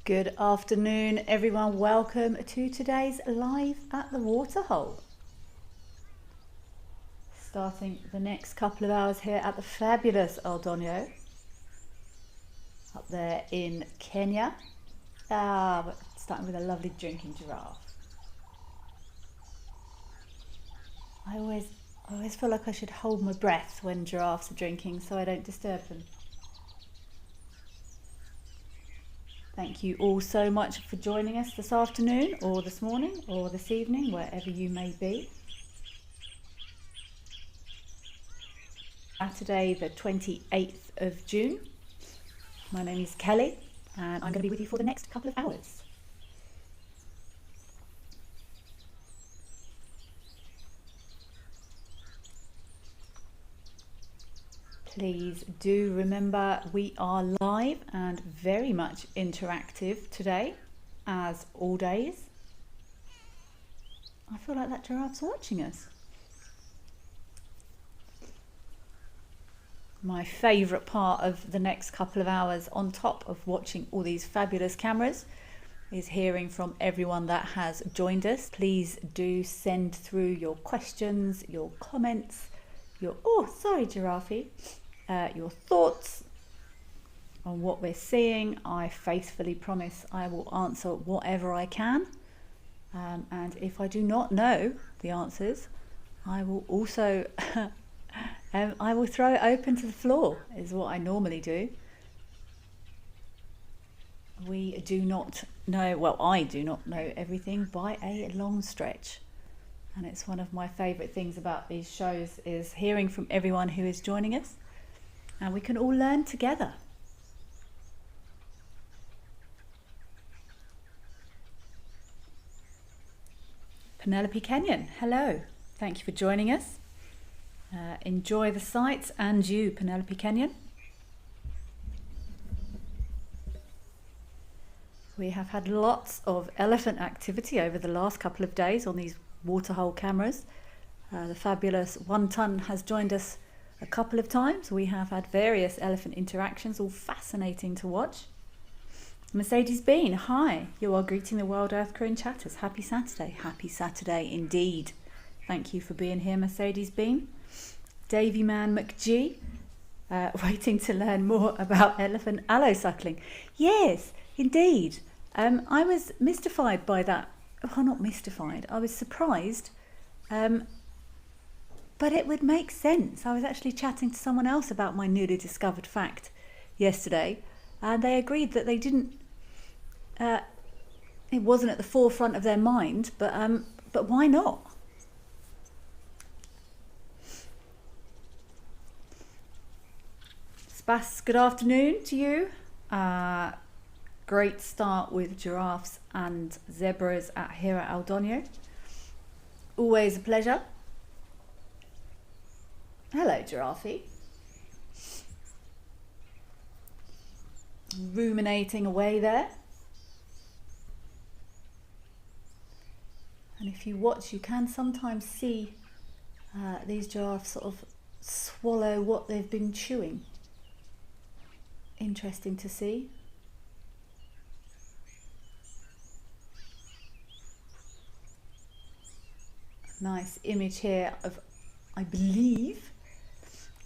Good afternoon, everyone. Welcome to today's live at the waterhole. Starting the next couple of hours here at the fabulous Aldonio, up there in Kenya. Starting with a lovely drinking giraffe. I always feel like I should hold my breath when giraffes are drinking so I don't disturb them. Thank you all so much for joining us this afternoon or this morning or this evening, wherever you may be. Saturday the 28th of June. My name is Kelly and I'm going to be with you for the next couple of hours. Please do remember we are live and very much interactive today, as all days. I feel like that giraffe's watching us. My favourite part of the next couple of hours, on top of watching all these fabulous cameras, is hearing from everyone that has joined us. Please do send through your questions, your comments, your your thoughts on what we're seeing. I faithfully promise I will answer whatever I can, and if I do not know the answers, I will also I will throw it open to the floor, is what I normally do. We do not know, well, I do not know everything by a long stretch. And it's one of my favourite things about these shows is hearing from everyone who is joining us. And we can all learn together. Penelope Kenyon, hello. Thank you for joining us. Enjoy the sights, and you, Penelope Kenyon. We have had lots of elephant activity over the last couple of days on these waterhole cameras. The fabulous 1 Ton has joined us a couple of times. We have had various elephant interactions, all fascinating to watch. Mercedes Bean, hi. You are greeting the Wild Earth crew and chatters. Happy Saturday. Happy Saturday indeed. Thank you for being here, Mercedes Bean. Davy Man McGee, waiting to learn more about elephant allosuckling. Yes, indeed. I was mystified by that. Well, not mystified. I was surprised. But it would make sense. I was actually chatting to someone else about my newly discovered fact yesterday, and they agreed that they didn't. It wasn't at the forefront of their mind, but why not? Spas, good afternoon to you. Great start with giraffes and zebras here at Aldonio. Always a pleasure. Hello, giraffe. Ruminating away there. And if you watch, you can sometimes see these giraffes sort of swallow what they've been chewing. Interesting to see. Nice image here of, I believe,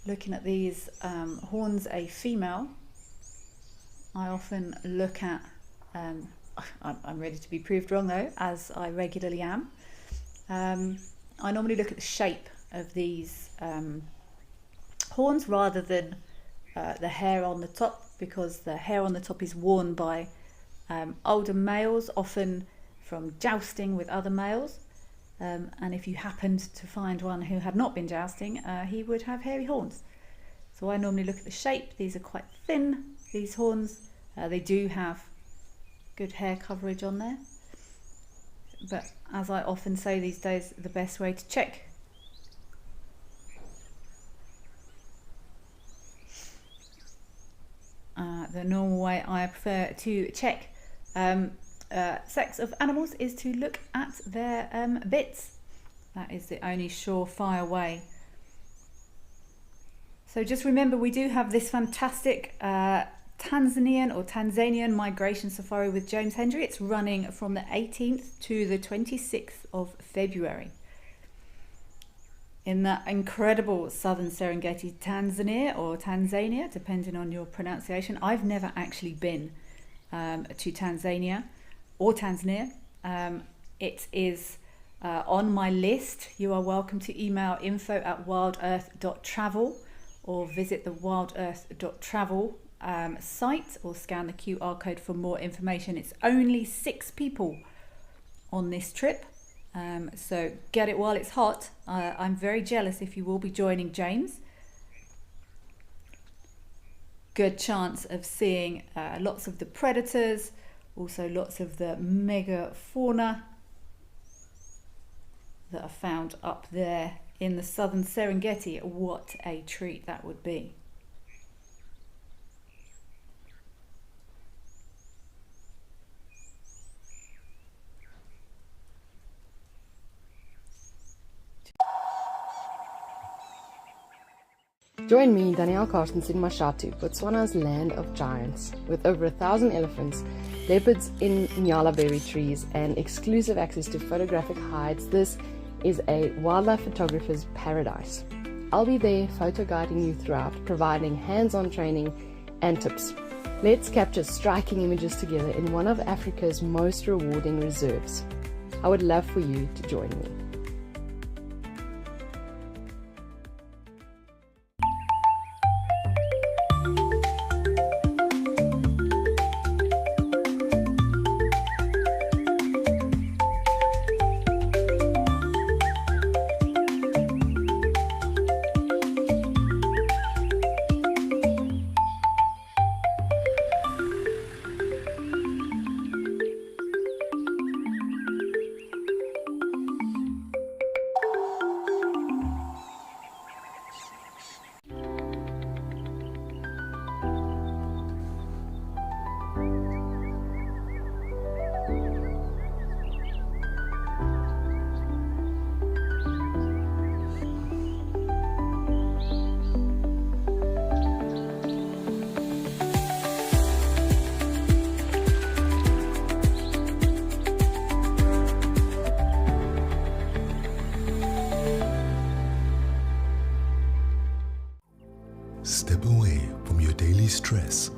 looking at these horns, a female. I often look at, I'm ready to be proved wrong though, as I regularly am. I normally look at the shape of these horns rather than the hair on the top, because the hair on the top is worn by older males, often from jousting with other males. And if you happened to find one who had not been jousting, he would have hairy horns. So I normally look at the shape. These are quite thin, these horns. They do have good hair coverage on there. But as I often say these days, the best way to check the normal way I prefer to check sex of animals is to look at their bits. That is the only surefire way. So just remember, we do have this fantastic Tanzanian migration safari with James Hendry. It's running from the 18th to the 26th of February. In the incredible southern Serengeti, Tanzania, depending on your pronunciation. I've never actually been to Tanzania. It is on my list. You are welcome to email info@wildearth.travel or visit the wildearth.travel site or scan the QR code for more information. It's only 6 people on this trip. So get it while it's hot. I'm very jealous if you will be joining James. Good chance of seeing lots of the predators, also lots of the mega fauna that are found up there in the southern Serengeti. What a treat that would be. Join me, Danielle Carstens, in Mashatu, Botswana's land of giants. With over 1,000 elephants, leopards in nyala berry trees, and exclusive access to photographic hides, this is a wildlife photographer's paradise. I'll be there photo guiding you throughout, providing hands-on training and tips. Let's capture striking images together in one of Africa's most rewarding reserves. I would love for you to join me. Step away from your daily stress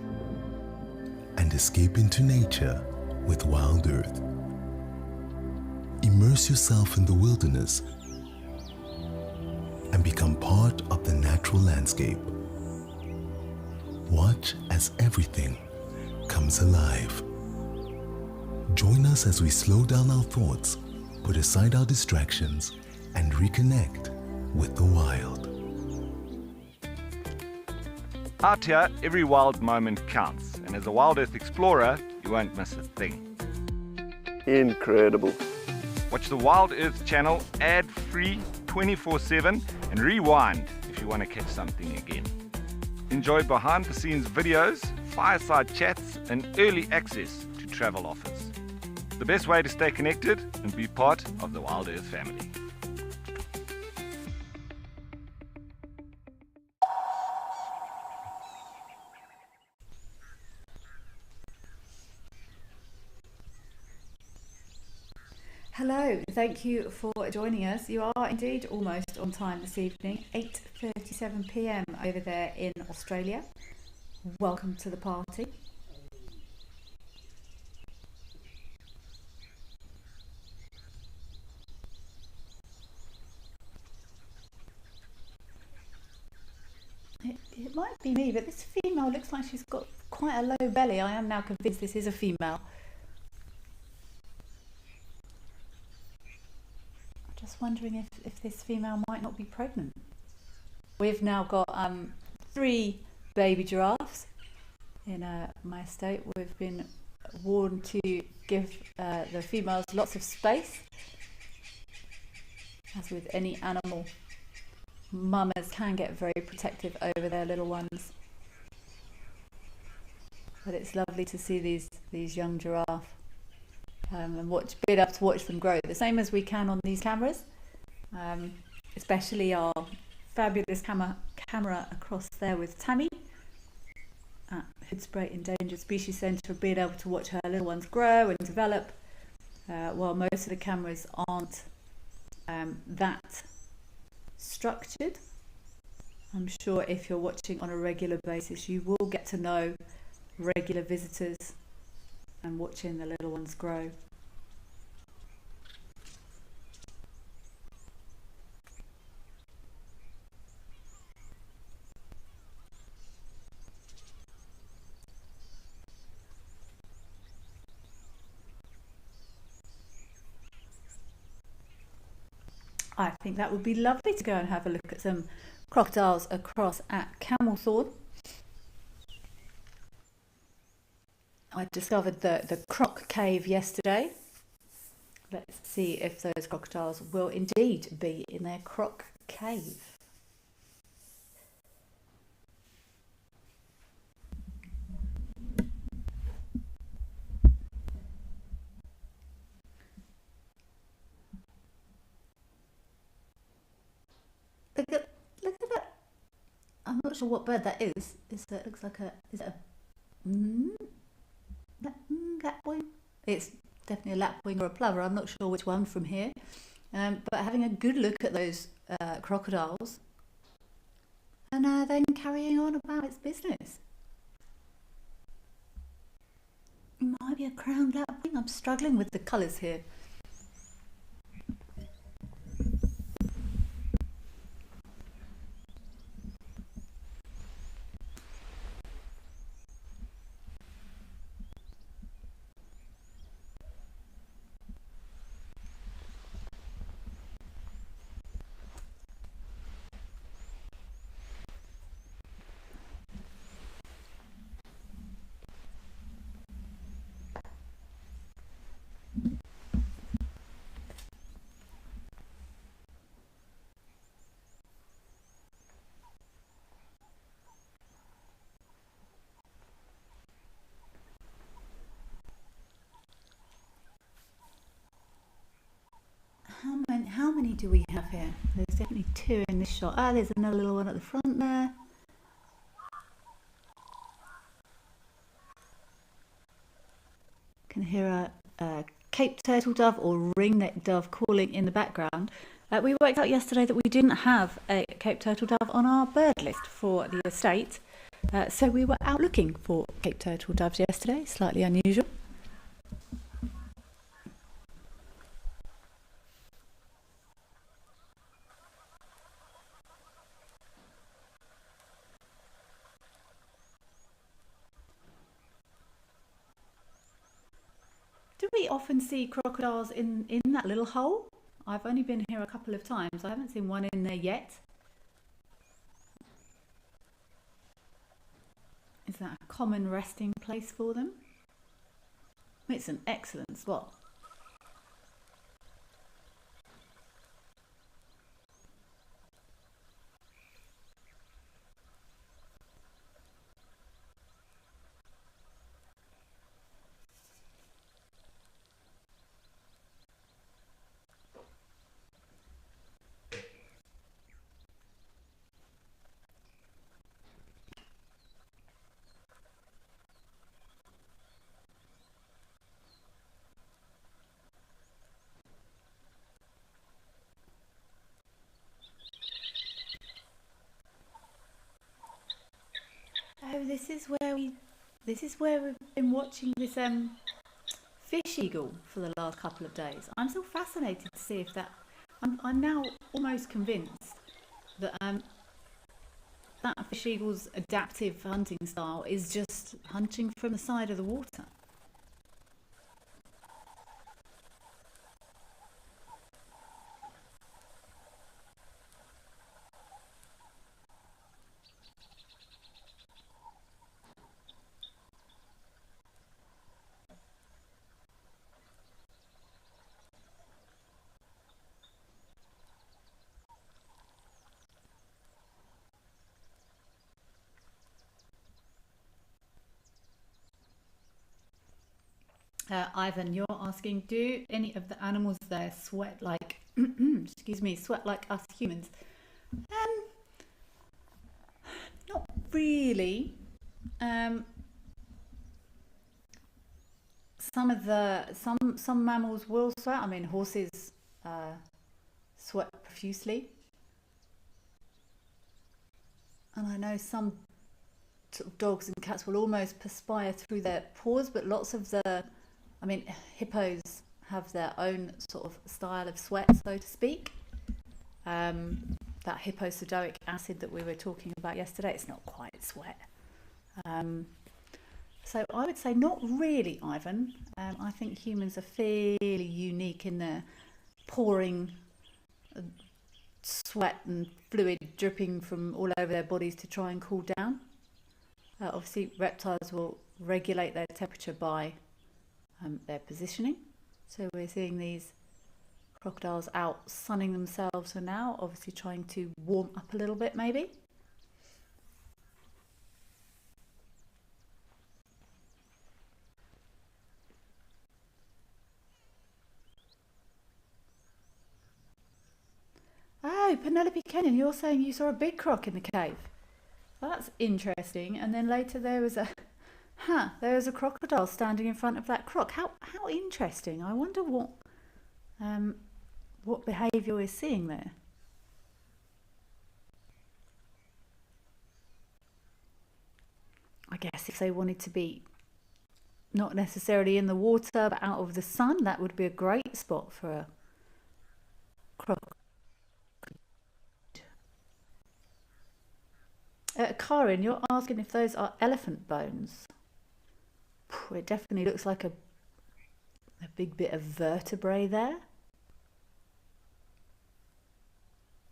and escape into nature with Wild Earth. Immerse yourself in the wilderness and become part of the natural landscape. Watch as everything comes alive. Join us as we slow down our thoughts, put aside our distractions, and reconnect with the wild. Out here, every wild moment counts, and as a Wild Earth explorer, you won't miss a thing. Incredible. Watch the Wild Earth channel ad-free 24/7 and rewind if you want to catch something again. Enjoy behind-the-scenes videos, fireside chats, and early access to travel offers. The best way to stay connected and be part of the Wild Earth family. Hello, thank you for joining us. You are indeed almost on time this evening, 8:37 p.m. over there in Australia. Welcome to the party. It might be me, but this female looks like she's got quite a low belly. I am now convinced this is a female. Just wondering if this female might not be pregnant. We've now got 3 baby giraffes in my estate. We've been warned to give the females lots of space. As with any animal, mamas can get very protective over their little ones. But it's lovely to see these young giraffes. And be able to watch them grow the same as we can on these cameras, especially our fabulous camera across there with Tammy, Hoodspray Endangered Species Centre being able to watch her little ones grow and develop, while most of the cameras aren't that structured. I'm sure if you're watching on a regular basis, you will get to know regular visitors and watching the little ones grow. I think that would be lovely to go and have a look at some crocodiles across at Camelthorne. I discovered the croc cave yesterday. Let's see if those crocodiles will indeed be in their croc cave. Look at that. I'm not sure what bird that is. It looks like a, is it a lapwing? It's definitely a lapwing or a plover. I'm not sure which one from here. But having a good look at those crocodiles and then carrying on about its business. Might be a crowned lapwing. I'm struggling with the colours here. How many do we have here? There's definitely two in this shot. Ah, there's another little one at the front there. Can hear a Cape turtle dove or ringneck dove calling in the background. We worked out yesterday that we didn't have a Cape turtle dove on our bird list for the estate. So we were out looking for Cape turtle doves yesterday, slightly unusual. Do we often see crocodiles in that little hole? I've only been here a couple of times. I haven't seen one in there yet. Is that a common resting place for them? It's an excellent spot. Oh, this is where we've been watching this fish eagle for the last couple of days. I'm still fascinated to see if that. I'm now almost convinced that that fish eagle's adaptive hunting style is just hunting from the side of the water. Ivan, you're asking, do any of the animals there sweat like, excuse me, sweat like us humans? Not really. some mammals will sweat. I mean, horses sweat profusely, and I know some sort of dogs and cats will almost perspire through their pores, but lots of hippos have their own sort of style of sweat, so to speak. That hipposodic acid that we were talking about yesterday, it's not quite sweat. So I would say not really, Ivan. I think humans are fairly unique in their pouring sweat and fluid dripping from all over their bodies to try and cool down. Obviously, reptiles will regulate their temperature by their positioning. So we're seeing these crocodiles out sunning themselves for now, obviously trying to warm up a little bit maybe. Oh, Penelope Kenyon, you're saying you saw a big croc in the cave. That's interesting. And then later there was a crocodile standing in front of that croc. How interesting. I wonder what behaviour we're seeing there. I guess if they wanted to be not necessarily in the water but out of the sun, that would be a great spot for a croc. Karin, you're asking if those are elephant bones. It definitely looks like a big bit of vertebrae there.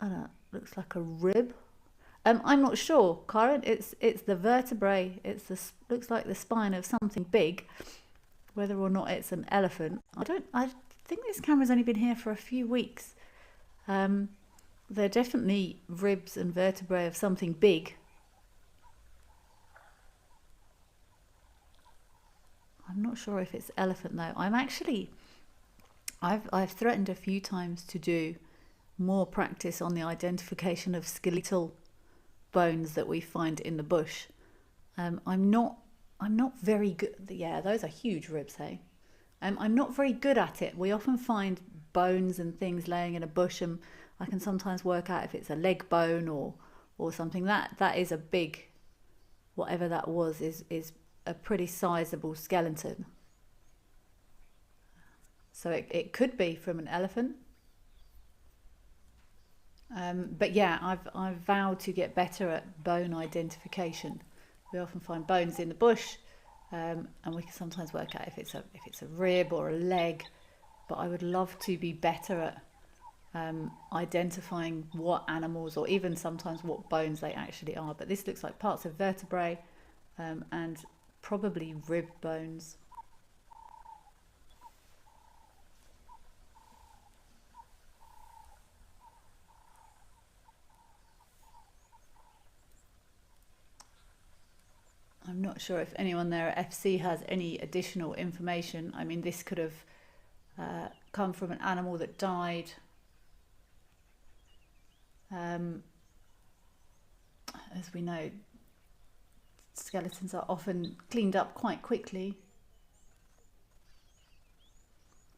And it looks like a rib. I'm not sure, Karin. It's the vertebrae. Looks like the spine of something big. Whether or not it's an elephant, I think this camera's only been here for a few weeks. They're definitely ribs and vertebrae of something big. I'm not sure if it's elephant though. I've threatened a few times to do more practice on the identification of skeletal bones that we find in the bush. I'm not very good. Yeah, those are huge ribs, hey. I'm not very good at it. We often find bones and things laying in a bush, and I can sometimes work out if it's a leg bone or something. That is a big, whatever that was, is a pretty sizable skeleton. So it could be from an elephant. But yeah, I've vowed to get better at bone identification. We often find bones in the bush, and we can sometimes work out if it's a rib or a leg. But I would love to be better at identifying what animals, or even sometimes what bones they actually are. But this looks like parts of vertebrae and probably rib bones. I'm not sure if anyone there at FC has any additional information. I mean, this could have come from an animal that died. As we know, skeletons are often cleaned up quite quickly.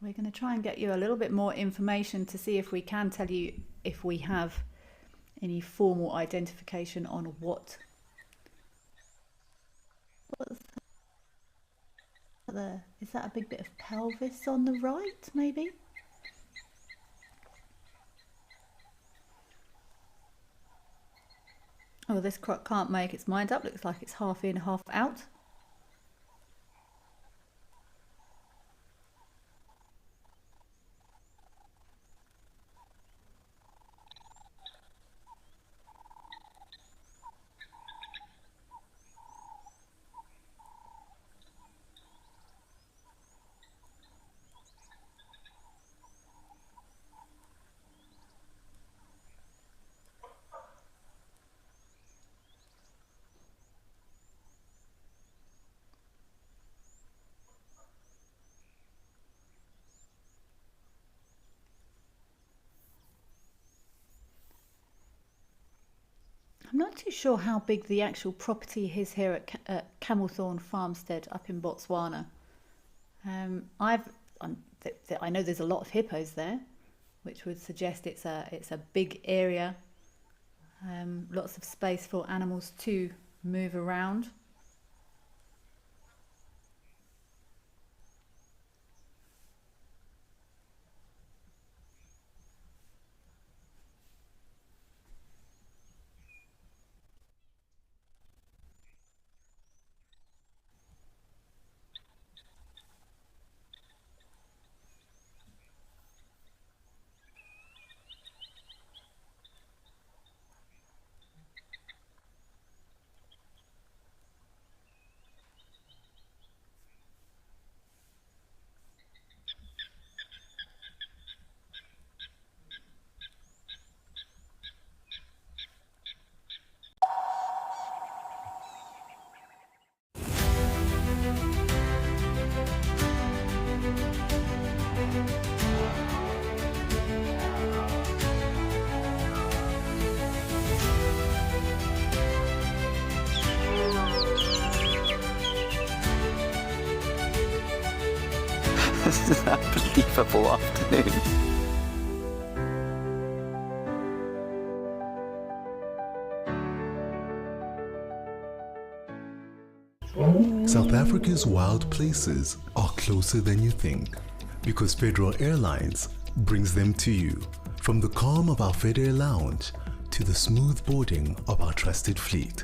We're going to try and get you a little bit more information to see if we can tell you if we have any formal identification on what's there. Is that a big bit of pelvis on the right, maybe? Oh, this croc can't make its mind up. Looks like it's half in, half out. I'm not too sure how big the actual property is here at Camelthorne Farmstead up in Botswana. I know there's a lot of hippos there, which would suggest it's a big area. Lots of space for animals to move around. This is an unbelievable afternoon. South Africa's wild places are closer than you think because Federal Airlines brings them to you. From the calm of our FedAir lounge to the smooth boarding of our trusted fleet,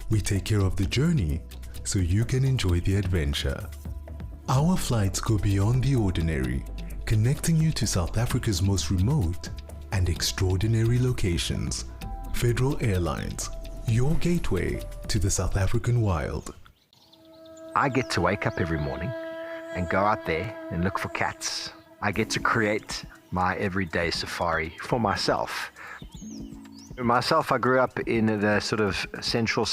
we take care of the journey so you can enjoy the adventure. Our flights go beyond the ordinary, connecting you to South Africa's most remote and extraordinary locations. Federal Airlines, your gateway to the South African wild. I get to wake up every morning and go out there and look for cats. I get to create my everyday safari for myself. I grew up in the sort of central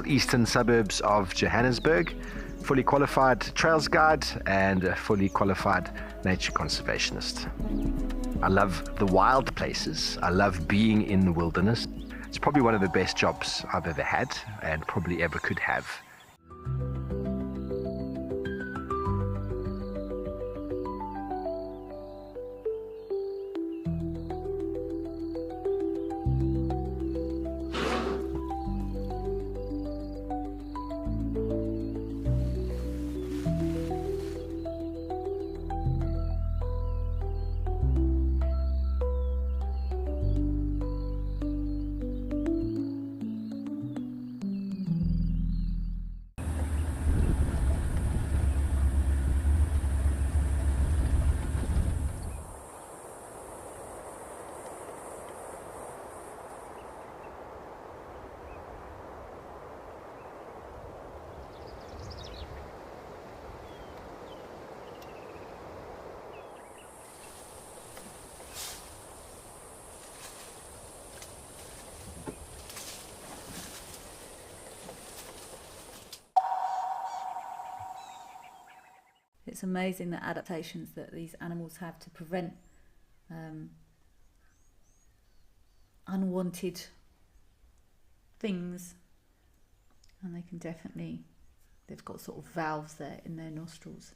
eastern suburbs of Johannesburg, fully qualified trails guide and a fully qualified nature conservationist. I love the wild places. I love being in the wilderness. It's probably one of the best jobs I've ever had and probably ever could have. It's amazing the adaptations that these animals have to prevent unwanted things, and they've got sort of valves there in their nostrils.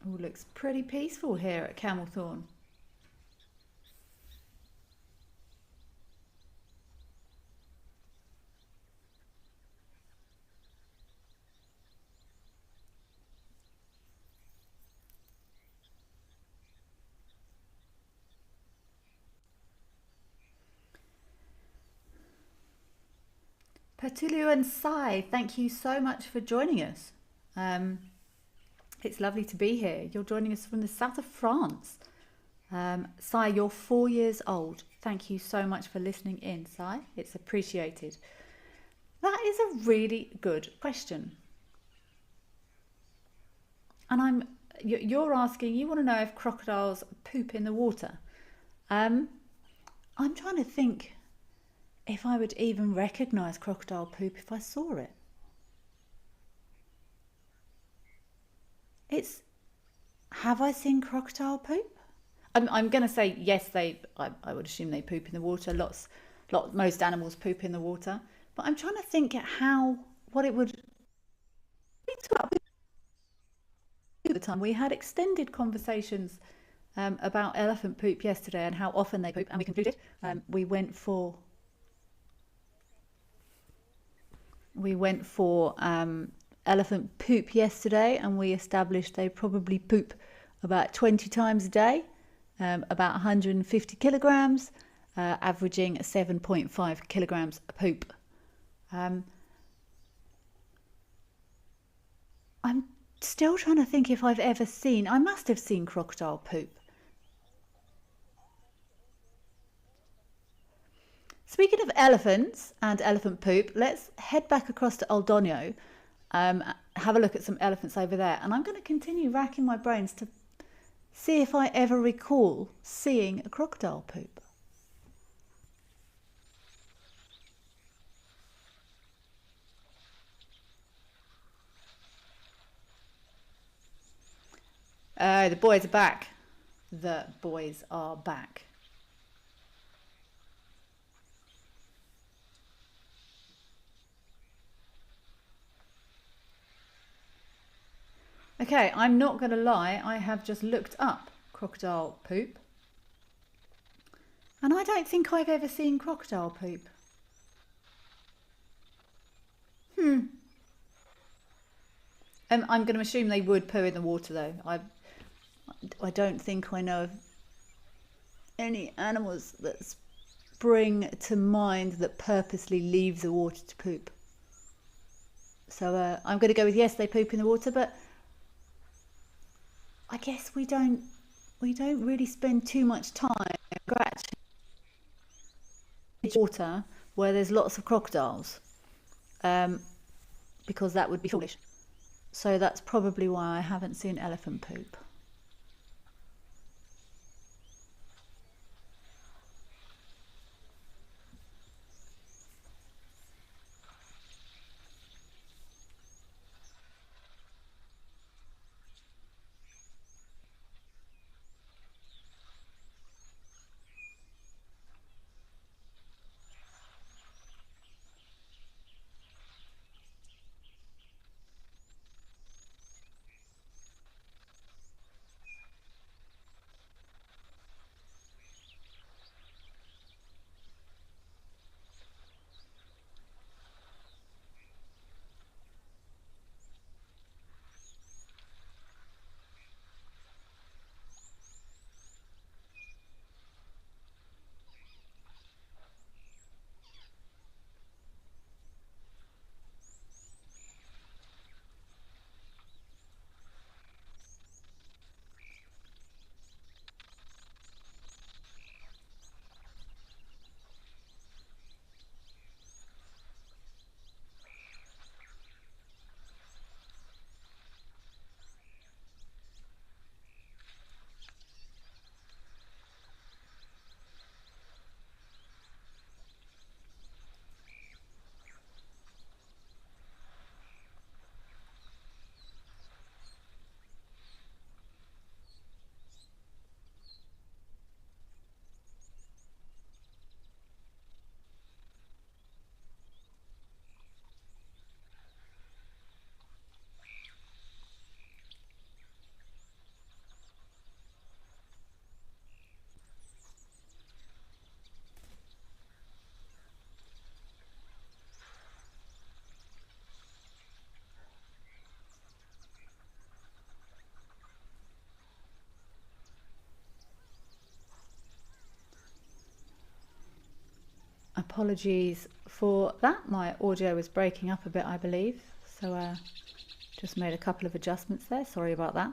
All looks pretty peaceful here at Camelthorne. Patulu and Sai, thank you so much for joining us. It's lovely to be here. You're joining us from the south of France. Sai, you're 4 years old. Thank you so much for listening in, Sai. It's appreciated. That is a really good question. And you're asking, you want to know if crocodiles poop in the water. I'm trying to think if I would even recognise crocodile poop if I saw it. Have I seen crocodile poop? I'm going to say yes. I would assume they poop in the water. Most animals poop in the water. But I'm trying to think what it would. At the time, we had extended conversations about elephant poop yesterday and how often they poop, and we concluded we went for elephant poop yesterday, and we established they probably poop about 20 times a day, about 150 kilograms, averaging 7.5 kilograms a poop. I'm still trying to think if I've ever seen. I must have seen crocodile poop. Speaking of elephants and elephant poop, let's head back across to Aldonio, have a look at some elephants over there, and I'm going to continue racking my brains to see if I ever recall seeing a crocodile poop. The boys are back. The boys are back. Okay, I'm not going to lie, I have just looked up crocodile poop, and I don't think I've ever seen crocodile poop. I'm going to assume they would poo in the water though. I don't think I know of any animals that spring to mind that purposely leave the water to poop. So I'm going to go with yes, they poop in the water, but I guess we don't really spend too much time scratching water where there's lots of crocodiles, because that would be foolish. So that's probably why I haven't seen elephant poop. Apologies for that, my audio was breaking up a bit, I believe, so just made a couple of adjustments there, sorry about that.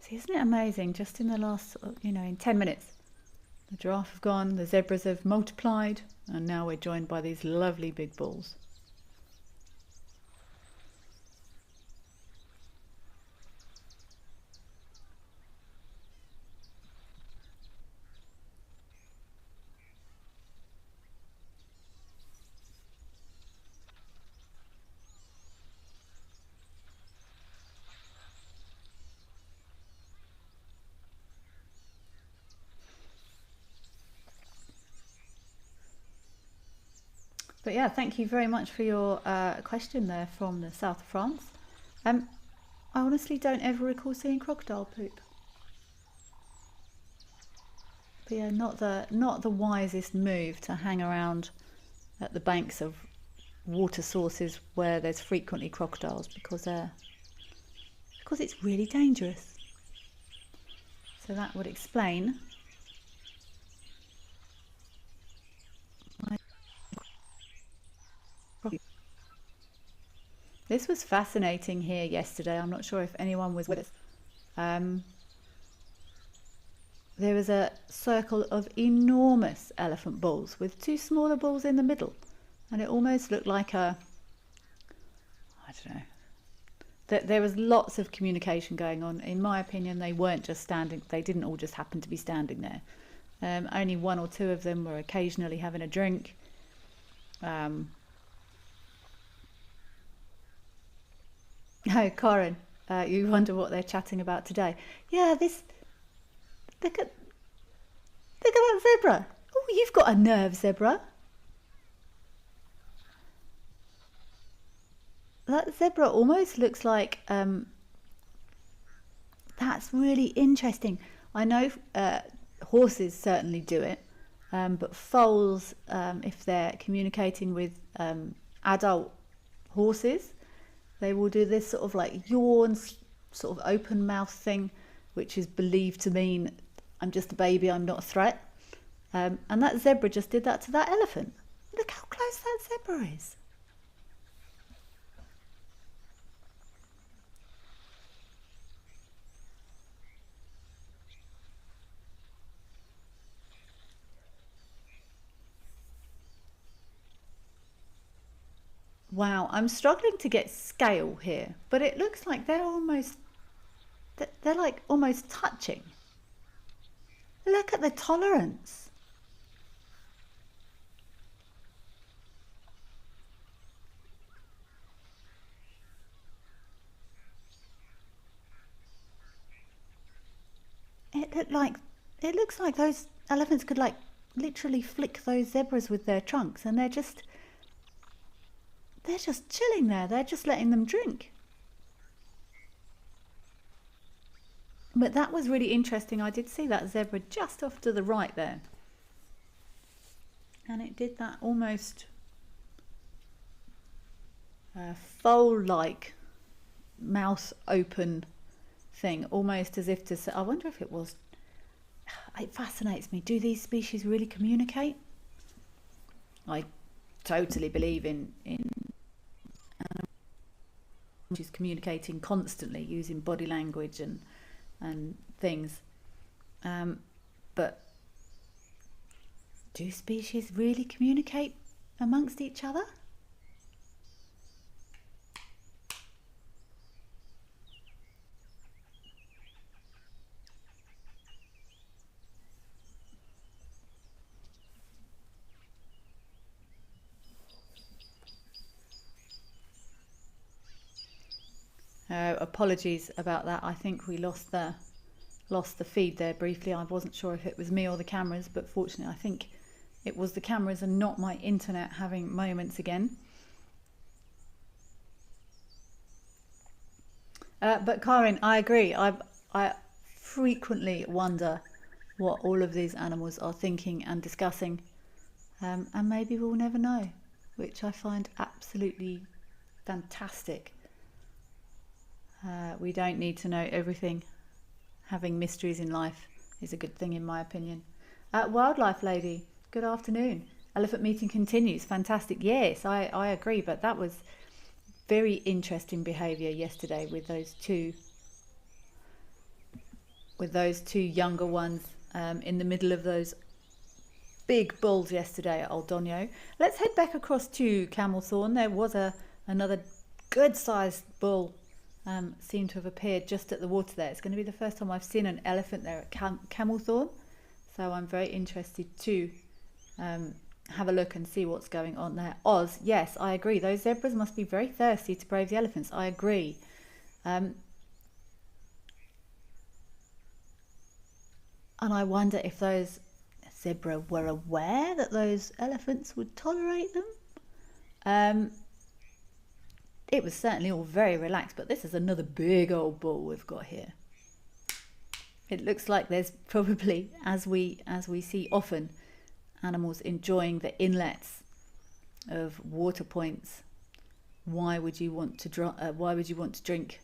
See, isn't it amazing, just in the last, in 10 minutes, the giraffe have gone, the zebras have multiplied, and now we're joined by these lovely big bulls. But yeah, thank you very much for your question there from the south of France. I honestly don't ever recall seeing crocodile poop. But yeah, not the wisest move to hang around at the banks of water sources where there's frequently crocodiles, because it's really dangerous. So that would explain this was fascinating here yesterday. I'm not sure if anyone was with us. There was a circle of enormous elephant bulls with two smaller bulls in the middle, and it almost looked like I don't know. There was lots of communication going on. In my opinion, they weren't just standing. They didn't all just happen to be standing there. Only one or two of them were occasionally having a drink. Oh, Corin, you wonder what they're chatting about today. Yeah, look at that zebra. Oh, you've got a nerve, zebra. That zebra almost looks like, that's really interesting. I know horses certainly do it, but foals, if they're communicating with adult horses, they will do this sort of like yawn, sort of open mouth thing, which is believed to mean I'm just a baby, I'm not a threat. And that zebra just did that to that elephant. Look how close that zebra is. Wow, I'm struggling to get scale here, but it looks like they're like almost touching. Look at the tolerance. It looks like those elephants could like literally flick those zebras with their trunks, and they're just chilling there. They're just letting them drink. But that was really interesting. I did see that zebra just off to the right there, and it did that almost foal-like mouth open thing, almost as if to say, I wonder if it was, it fascinates me, do these species really communicate? I totally believe in which is communicating constantly using body language and things, but do species really communicate amongst each other? Apologies about that. I think we lost the feed there briefly. I wasn't sure if it was me or the cameras, but fortunately I think it was the cameras and not my internet having moments again. But Karin, I agree. I frequently wonder what all of these animals are thinking and discussing, and maybe we'll never know, which I find absolutely fantastic. We don't need to know everything. Having mysteries in life is a good thing, in my opinion. Wildlife lady, good afternoon. Elephant meeting continues. Fantastic. Yes, I agree, but that was very interesting behaviour yesterday with those two younger ones in the middle of those big bulls yesterday at Old Donio. Let's head back across to Camelthorne. There was another good sized bull seemed to have appeared just at the water there. It's going to be the first time I've seen an elephant there at Camelthorne, so I'm very interested to have a look and see what's going on there. Oz, yes, I agree. Those zebras must be very thirsty to brave the elephants. I agree. And I wonder if those zebra were aware that those elephants would tolerate them. It was certainly all very relaxed, but this is another big old bull we've got here. It looks like there's probably, as we see often, animals enjoying the inlets of water points. Why would you want to drink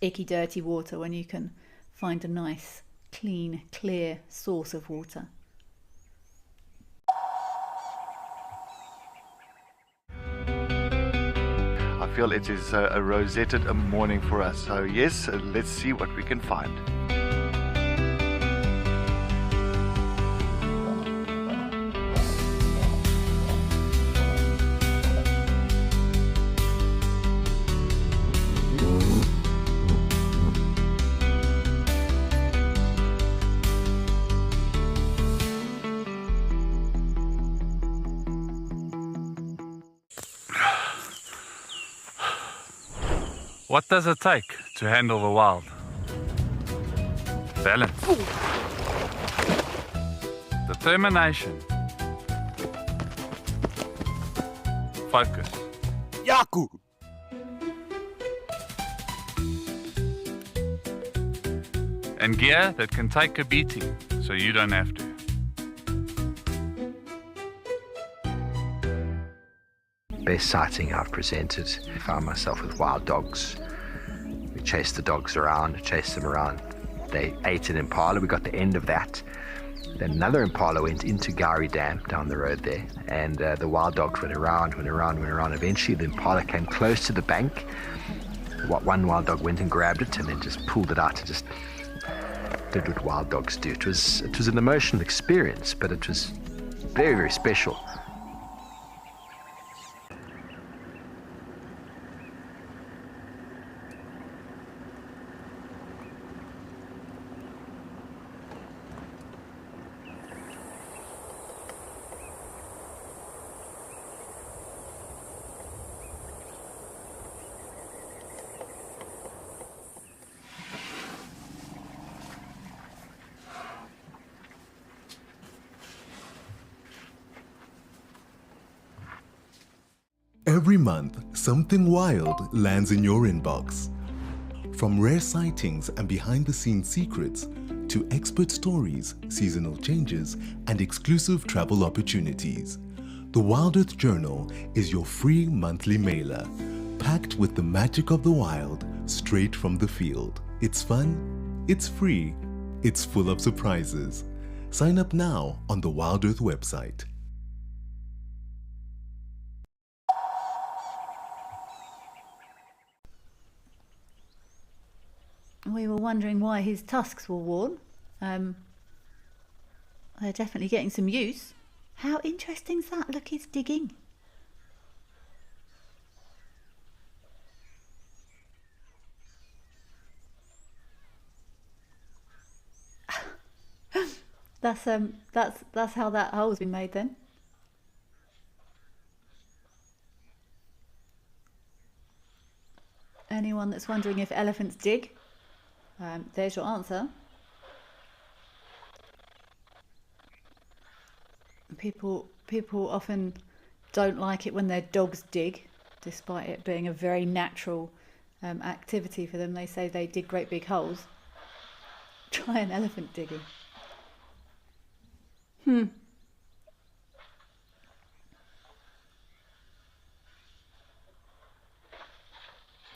icky, dirty water when you can find a nice, clean, clear source of water? I feel it is a rosetted morning for us. So yes, let's see what we can find. What does it take to handle the wild? Balance. Determination. Focus. Yaku! And gear that can take a beating so you don't have to. Best sighting I've presented, I found myself with wild dogs. We chased the dogs around, chased them around. They ate an impala, we got the end of that. Then another impala went into Gowrie Dam down the road there, and the wild dogs went around. Eventually the impala came close to the bank. One wild dog went and grabbed it and then just pulled it out and just did what wild dogs do. It was an emotional experience, but it was very, very special. Every month, something wild lands in your inbox. From rare sightings and behind-the-scenes secrets to expert stories, seasonal changes, and exclusive travel opportunities, the Wild Earth Journal is your free monthly mailer, packed with the magic of the wild straight from the field. It's fun, it's free, it's full of surprises. Sign up now on the Wild Earth website. We were wondering why his tusks were worn. They're definitely getting some use. How interesting is that? Look, he's digging. That's how that hole's been made then. Anyone that's wondering if elephants dig, there's your answer. People often don't like it when their dogs dig, despite it being a very natural activity for them. They say they dig great big holes. Try an elephant digging.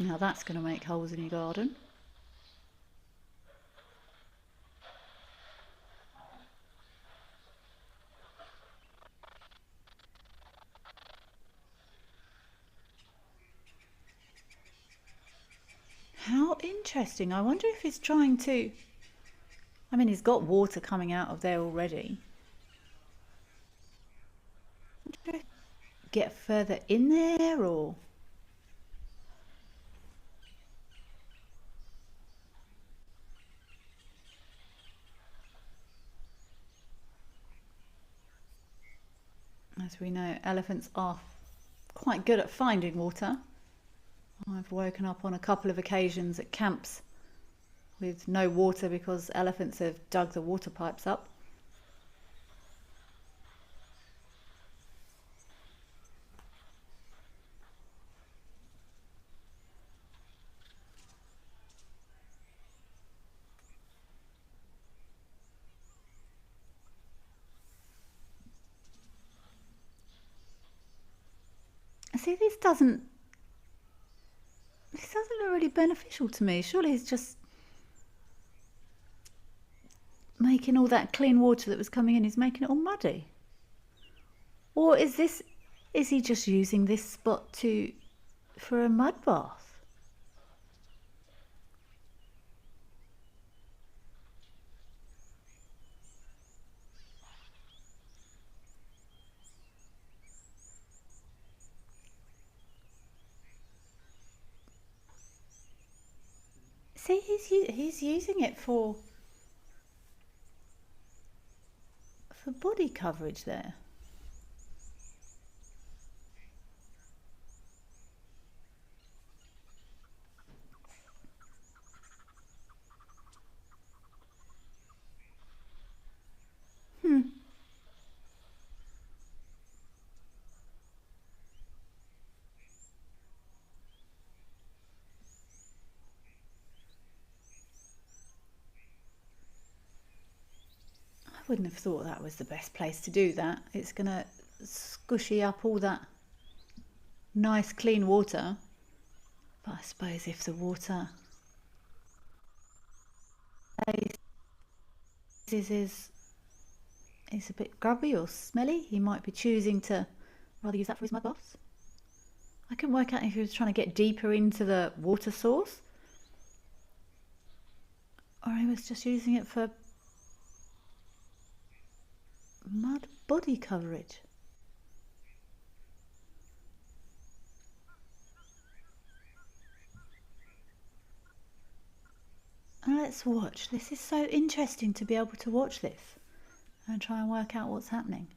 Now that's going to make holes in your garden. How interesting. I wonder if he's trying to... I mean, he's got water coming out of there already. Get further in there, or... As we know, elephants are quite good at finding water. I've woken up on a couple of occasions at camps with no water because elephants have dug the water pipes up. See, this doesn't look really beneficial to me. Surely he's just making all that clean water that was coming in, he's making it all muddy. Or is he just using this spot for a mud bath? See, he's using it for body coverage there. I wouldn't have thought that was the best place to do that. It's going to squishy up all that nice clean water. But I suppose if the water is a bit grubby or smelly, he might be choosing to rather use that for his mud baths. I couldn't work out if he was trying to get deeper into the water source or he was just using it for mud body coverage. Let's watch. This is so interesting to be able to watch this and try and work out what's happening.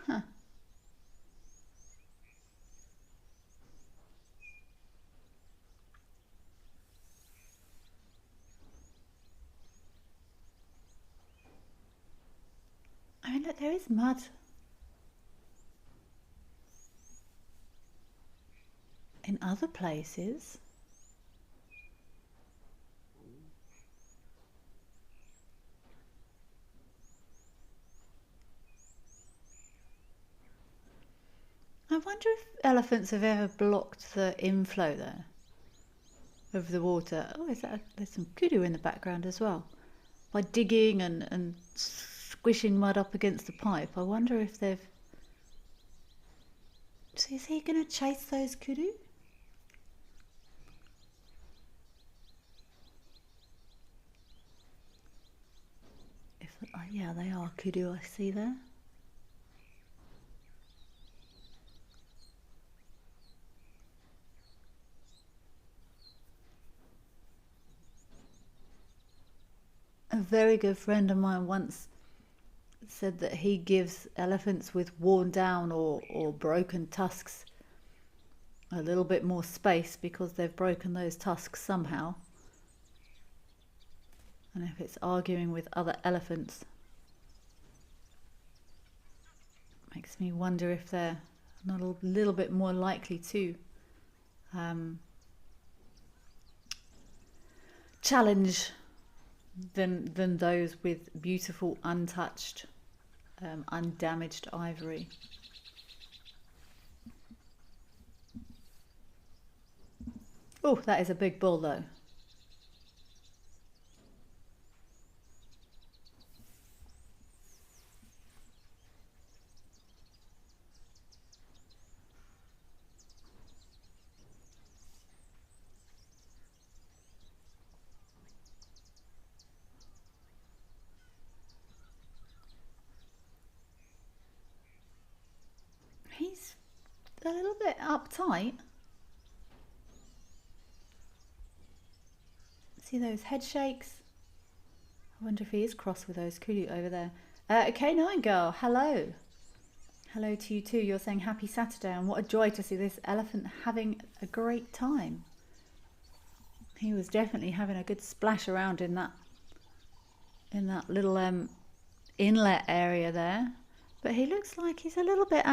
Huh. I mean, look, there is mud in other places. I wonder if elephants have ever blocked the inflow there of the water. Oh, there's some kudu in the background as well. By digging and squishing mud up against the pipe. I wonder if they've... So is he going to chase those kudu? Yeah, they are kudu, I see there. A very good friend of mine once said that he gives elephants with worn down or broken tusks a little bit more space because they've broken those tusks somehow. And if it's arguing with other elephants, makes me wonder if they're not a little bit more likely to challenge than those with beautiful, untouched, undamaged ivory. Oh, that is a big bull though. He's a little bit uptight. See those head shakes? I wonder if he is cross with those kudu over there. K9 girl, hello. Hello to you too. You're saying happy Saturday, and what a joy to see this elephant having a great time. He was definitely having a good splash around in that little inlet area there. But he looks like he's a little bit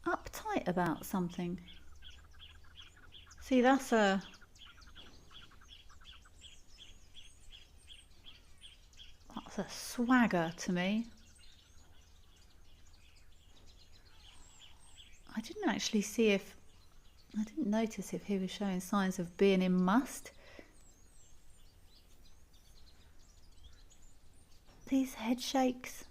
uptight about something. See, that's a swagger to me. I didn't notice if he was showing signs of being in must. These head shakes.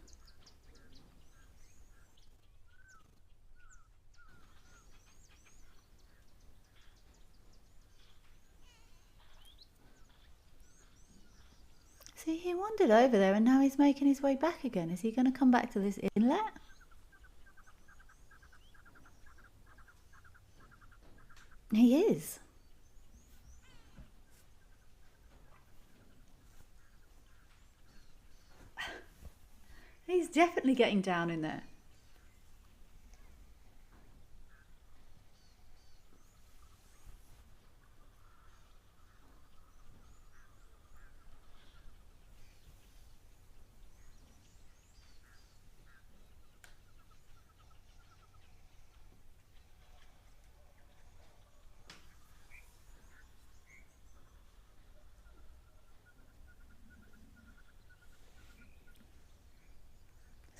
See, he wandered over there and now he's making his way back again. Is he going to come back to this inlet? He is. He's definitely getting down in there.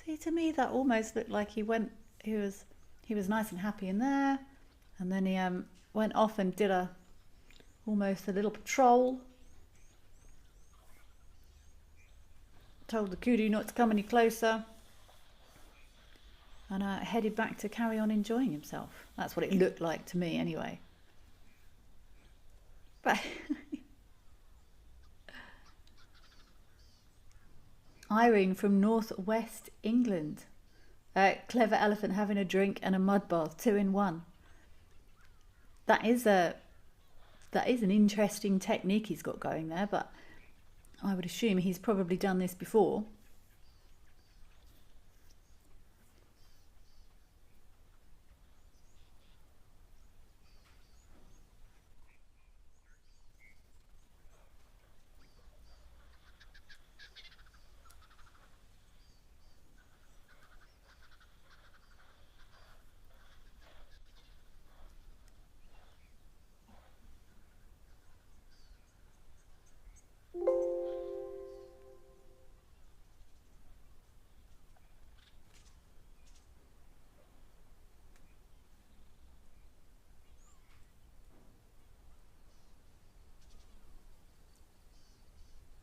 See, to me that almost looked like he was nice and happy in there, and then he went off and did almost a little patrol. Told the kudu not to come any closer, and headed back to carry on enjoying himself. That's what it looked like to me anyway. But Irene from northwest England. Clever elephant having a drink and a mud bath, 2 in 1. That is an interesting technique he's got going there, but I would assume he's probably done this before.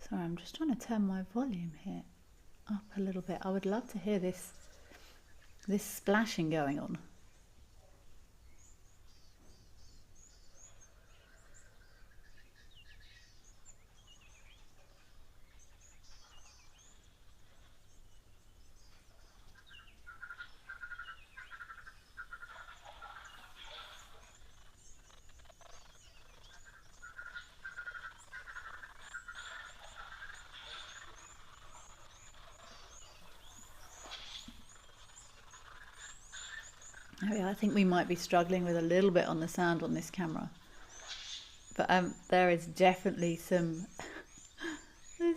Sorry, I'm just trying to turn my volume here up a little bit. I would love to hear this splashing going on. Oh yeah, I think we might be struggling with a little bit on the sound on this camera, but there is definitely there's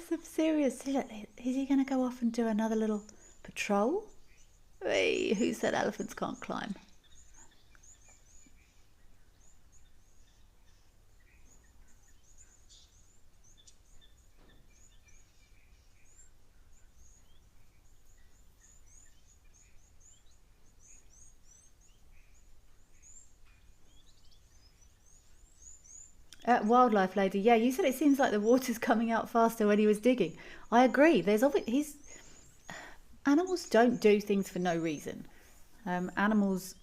some serious. Is he going to go off and do another little patrol? Hey, who said elephants can't climb? Wildlife lady, yeah, you said it seems like the water's coming out faster when he was digging. I agree. Animals don't do things for no reason. Animals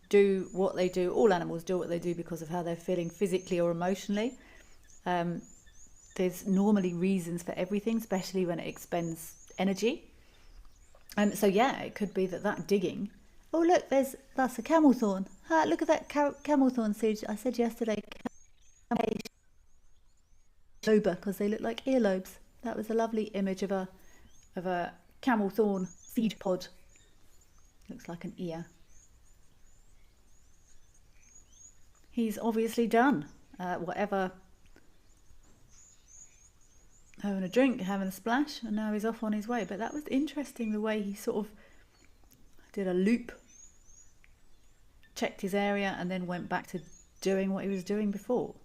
do what they do. All animals do what they do because of how they're feeling physically or emotionally. There's normally reasons for everything, especially when it expends energy. So yeah, it could be that digging. Oh look, that's a camel thorn. Look at that camel thorn seed. I said yesterday. Because they look like earlobes. That was a lovely image of a camel thorn seed pod. Looks like an ear. He's obviously done whatever, having a drink, having a splash, and now he's off on his way. But that was interesting, the way he sort of did a loop, checked his area, and then went back to doing what he was doing before.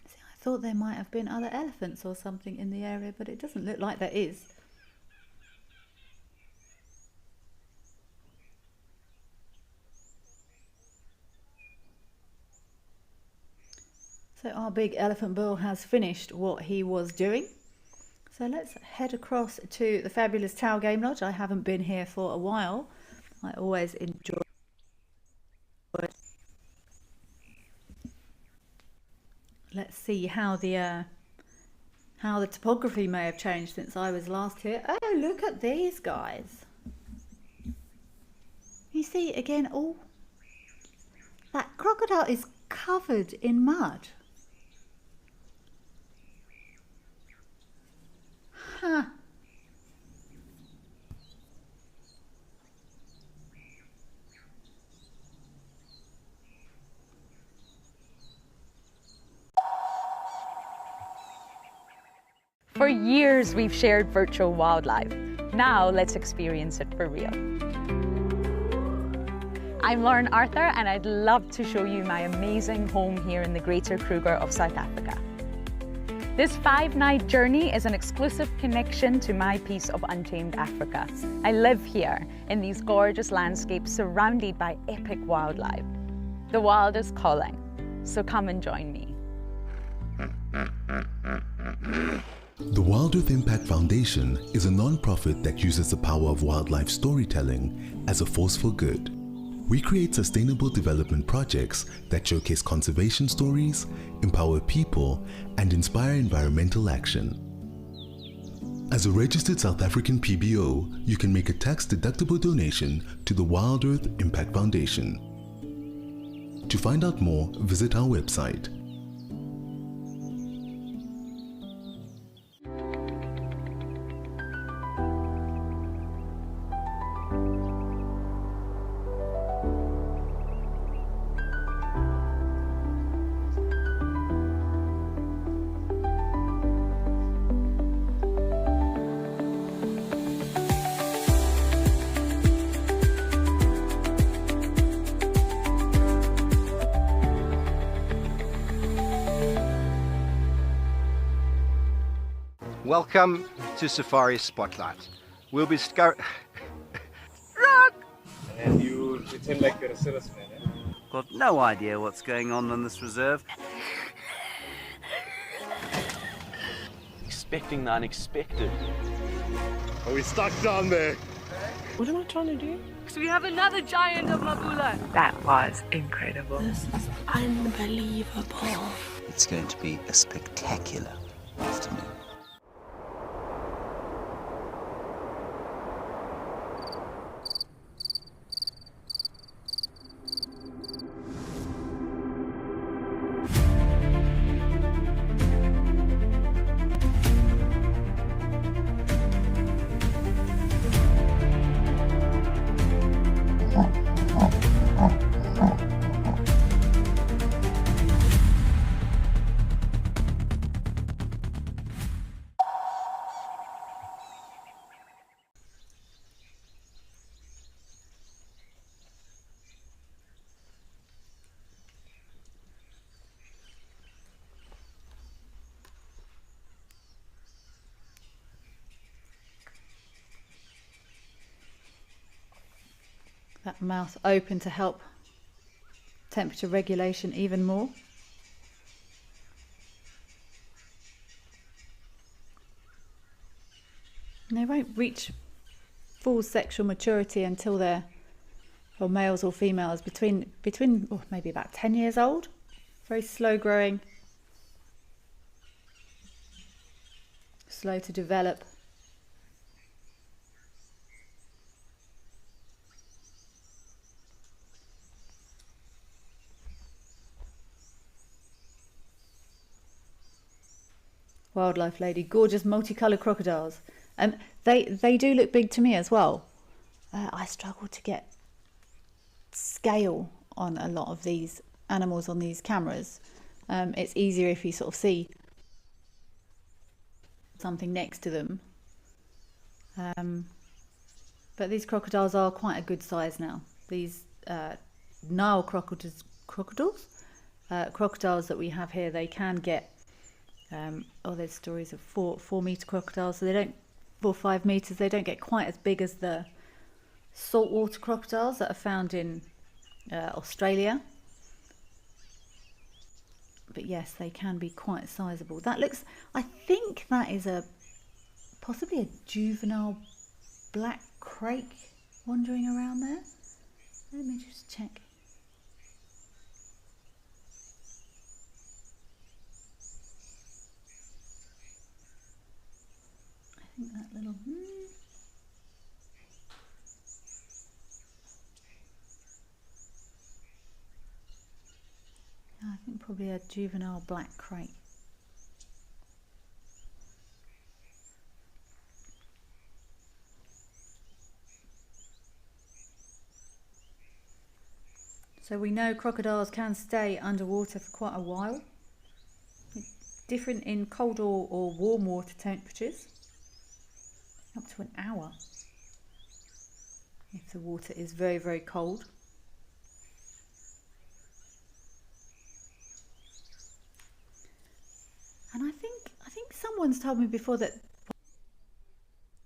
See, I thought there might have been other elephants or something in the area, but it doesn't look like there is. So our big elephant bull has finished what he was doing. So let's head across to the fabulous Tau Game Lodge. I haven't been here for a while. I always enjoy it. Let's see how the topography may have changed since I was last here. Oh, look at these guys. You see again, oh, that crocodile is covered in mud. Huh. For years, we've shared virtual wildlife. Now, let's experience it for real. I'm Lauren Arthur, and I'd love to show you my amazing home here in the Greater Kruger of South Africa. This 5-night journey is an exclusive connection to my piece of untamed Africa. I live here in these gorgeous landscapes surrounded by epic wildlife. The wild is calling, so come and join me. The Wild Earth Impact Foundation is a non-profit that uses the power of wildlife storytelling as a force for good. We create sustainable development projects that showcase conservation stories, empower people, and inspire environmental action. As a registered South African PBO, you can make a tax-deductible donation to the Wild Earth Impact Foundation. To find out more, visit our website. Welcome to Safari Spotlight. We'll be And you pretend like you're a serviceman, eh? Got no idea what's going on this reserve. Expecting the unexpected. Are we stuck down there? What am I trying to do? So we have another giant of Mabula. That was incredible. This is unbelievable. It's going to be a spectacular afternoon. That mouth open to help temperature regulation even more. And they won't reach full sexual maturity until they're, for males or females, between maybe about 10 years old. Very slow growing, slow to develop. Wildlife lady, gorgeous multicolored crocodiles. They do look big to me as well. I struggle to get scale on a lot of these animals on these cameras. It's easier if you sort of see something next to them. But these crocodiles are quite a good size now. These Nile crocodiles that we have here, they can get, there's stories of 4 meter crocodiles, so they don't, 4 or 5 meters, they don't get quite as big as the saltwater crocodiles that are found in Australia. But yes, they can be quite sizable. That looks, I think that is possibly a juvenile black crake wandering around there. Let me just check. I think that little... I think probably a juvenile black crate. So we know crocodiles can stay underwater for quite a while. Different in cold or warm water temperatures. Up to an hour. If the water is very, very cold. And I think someone's told me before that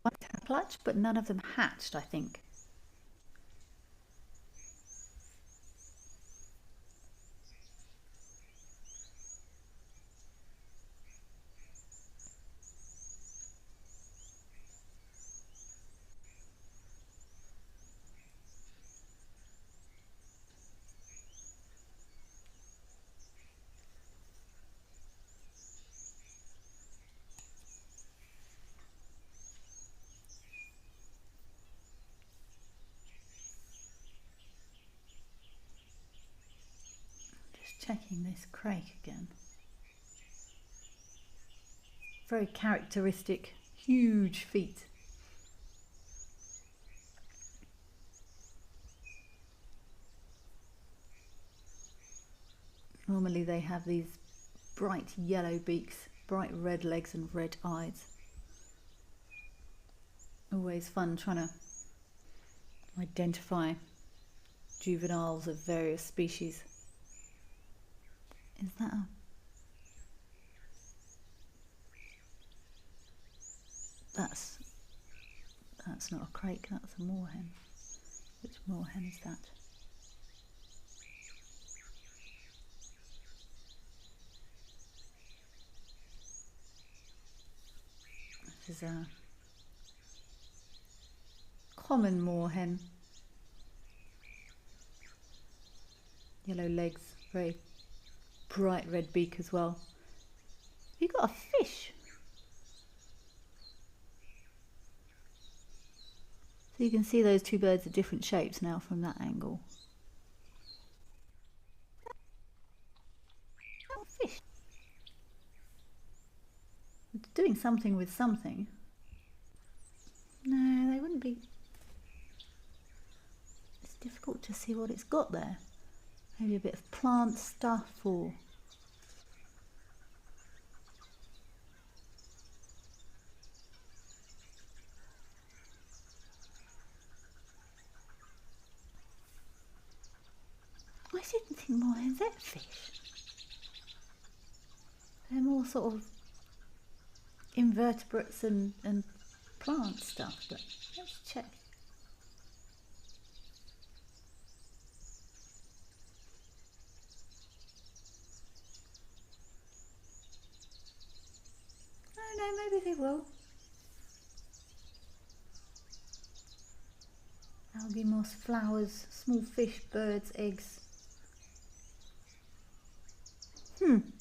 one clutch, but none of them hatched, I think. Checking this crake again. Very characteristic, huge feet. Normally they have these bright yellow beaks, bright red legs and red eyes. Always fun trying to identify juveniles of various species. Is that that's not a crake, that's a moorhen. Which moorhen is that? This is a common moorhen. Yellow legs, very bright red beak as well. You got a fish. So you can see those two birds are different shapes now from that angle. Oh, fish. It's doing something with something. No, they wouldn't be. It's difficult to see what it's got there. Maybe a bit of plant stuff or... I didn't think more of that fish. They're more sort of invertebrates and plant stuff, but let's check. No, maybe they will. Algae, moss, flowers, small fish, birds, eggs. I'm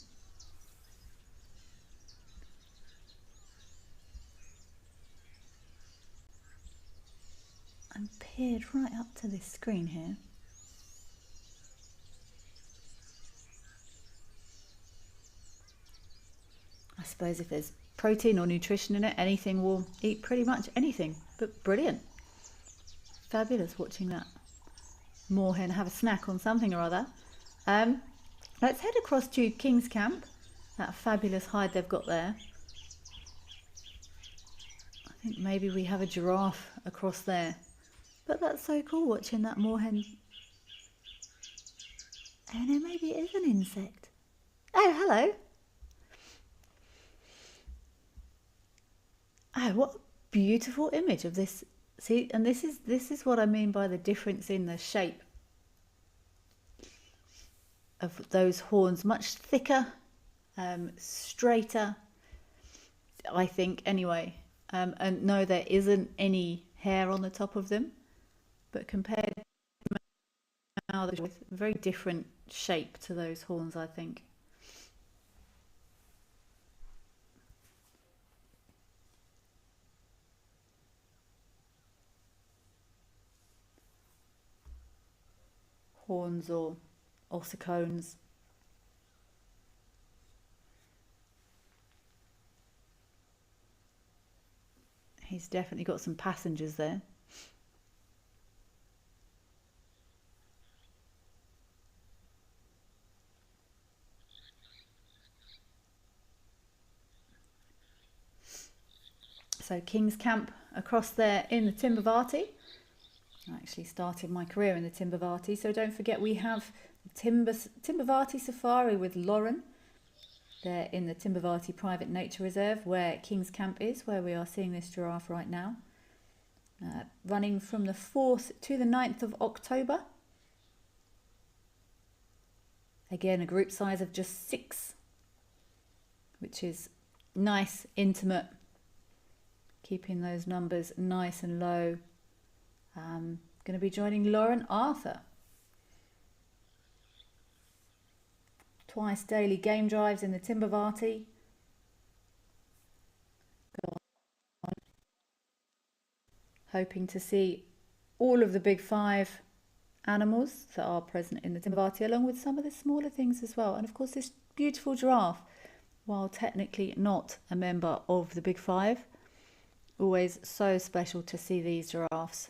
peered right up to this screen here. I suppose if there's protein or nutrition in it, anything will eat pretty much anything. But brilliant. Fabulous watching that moorhen have a snack on something or other. Let's head across to King's Camp. That fabulous hide they've got there. I I think maybe we have a giraffe across there. But that's so cool watching that moorhen. Oh no, maybe it is an insect. Oh, hello. Oh, what a beautiful image of this. See, and this is what I mean by the difference in the shape of those horns. Much thicker, straighter, I think, anyway. And no, there isn't any hair on the top of them, but compared to now, there's a very different shape to those horns, I think. Horns or ossicones. He's definitely got some passengers there. So King's Camp across there in the Timbavati. I actually started my career in the Timbavati, so don't forget we have the Timbavati Safari with Lauren. They're in the Timbavati Private Nature Reserve where King's Camp is, where we are seeing this giraffe right now. Running from the 4th to the 9th of October. Again, a group size of just 6, which is nice, intimate, keeping those numbers nice and low. Going to be joining Lauren Arthur. Twice daily game drives in the Timbavati. Hoping to see all of the big 5 animals that are present in the Timbavati, along with some of the smaller things as well. And of course this beautiful giraffe, while technically not a member of the big 5, always so special to see these giraffes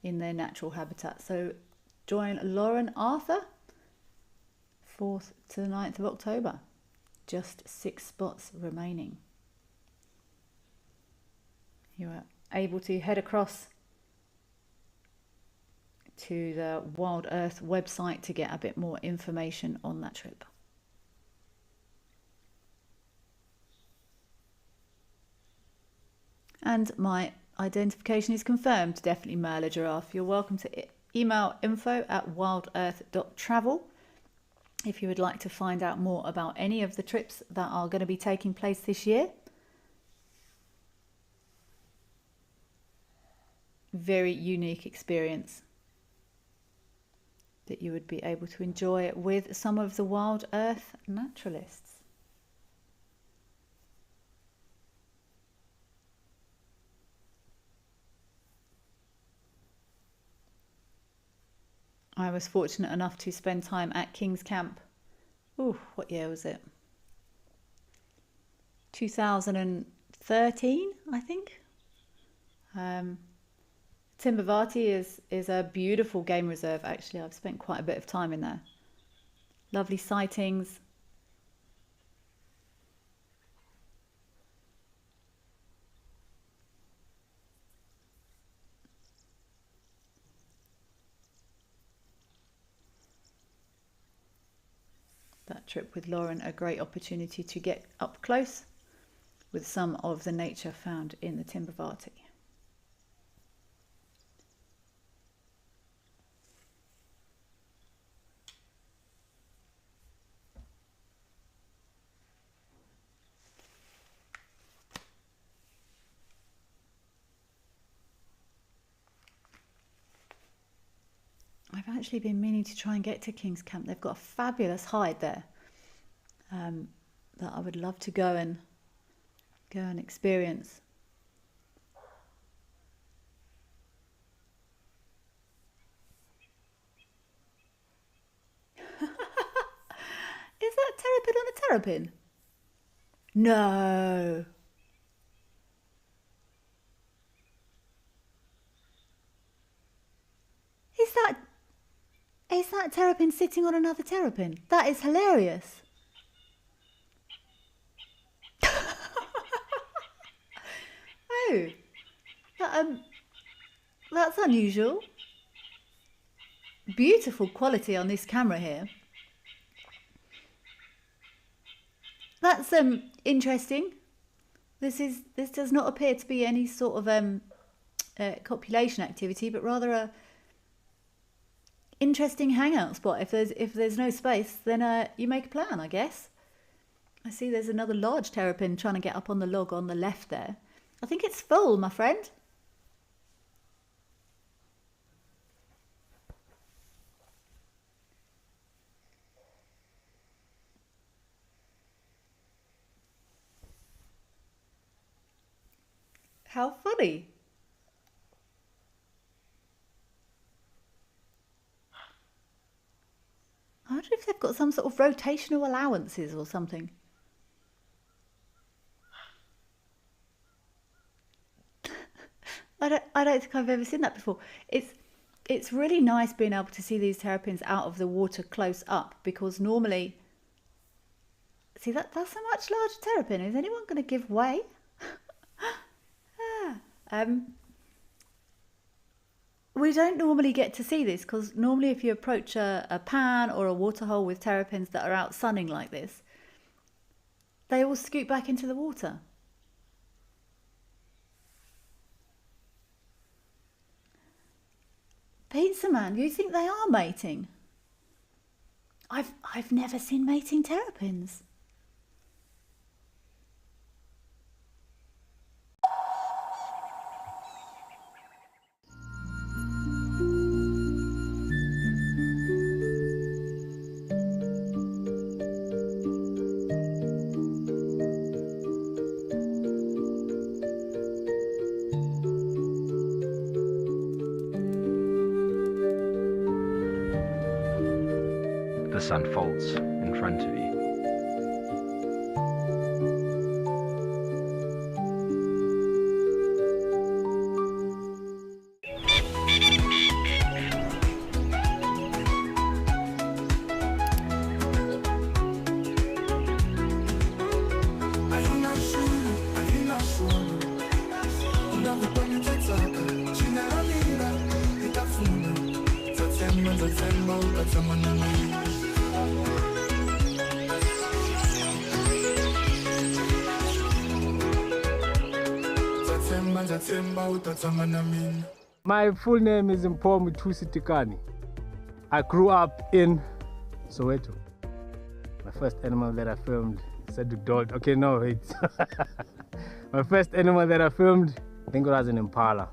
in their natural habitat. So join Lauren Arthur, 4th to the 9th of October. Just 6 spots remaining. You are able to head across to the Wild Earth website to get a bit more information on that trip. And my identification is confirmed, definitely Merle giraffe. You're welcome to email info@wildearth.travel if you would like to find out more about any of the trips that are going to be taking place this year. Very unique experience that you would be able to enjoy with some of the Wild Earth naturalists. I was fortunate enough to spend time at King's Camp. Ooh, what year was it? 2013, I think. Timbavati is a beautiful game reserve, actually. I've spent quite a bit of time in there. Lovely sightings. That trip with Lauren, a great opportunity to get up close with some of the nature found in the Timbavati. I've actually been meaning to try and get to King's Camp. They've got a fabulous hide there that I would love to go and experience. Is that terrapin on a terrapin? No. Is that terrapin sitting on another terrapin? That is hilarious. Oh, know. That's unusual. Beautiful quality on this camera here. That's interesting. This does not appear to be any sort of copulation activity, but rather a interesting hangout spot. If there's no space, then you make a plan, I guess. I see there's another large terrapin trying to get up on the log on the left there. I think it's full, my friend. How funny. I wonder if they've got some sort of rotational allowances or something. I don't think I've ever seen that before. It's really nice being able to see these terrapins out of the water close up, because normally, see that's a much larger terrapin. Is anyone going to give way? We don't normally get to see this, because normally if you approach a pan or a waterhole with terrapins that are out sunning like this, they all scoot back into the water. Pizza Man, you think they are mating? I've never seen mating terrapins. This unfolds in front of you. My full name is Mpho Muthusi Tikani. I grew up in Soweto. My first animal that I filmed said to dog. Okay, no, wait. My first animal that I filmed, I think it was an impala.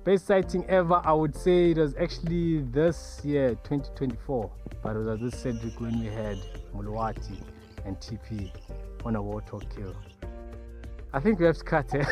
Best sighting ever, I would say it was actually this year, 2024. But it was at this Cedric when we had Mulwati and TP on a warthog kill. I think we have to cut it.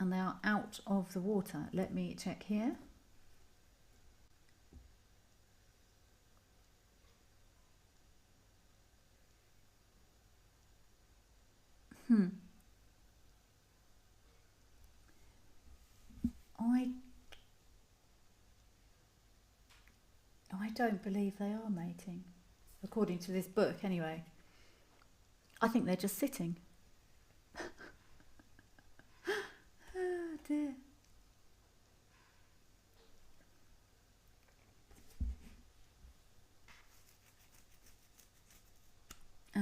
And they are out of the water. Let me check here. I don't believe they are mating, according to this book anyway. I think they're just sitting. Oh dear.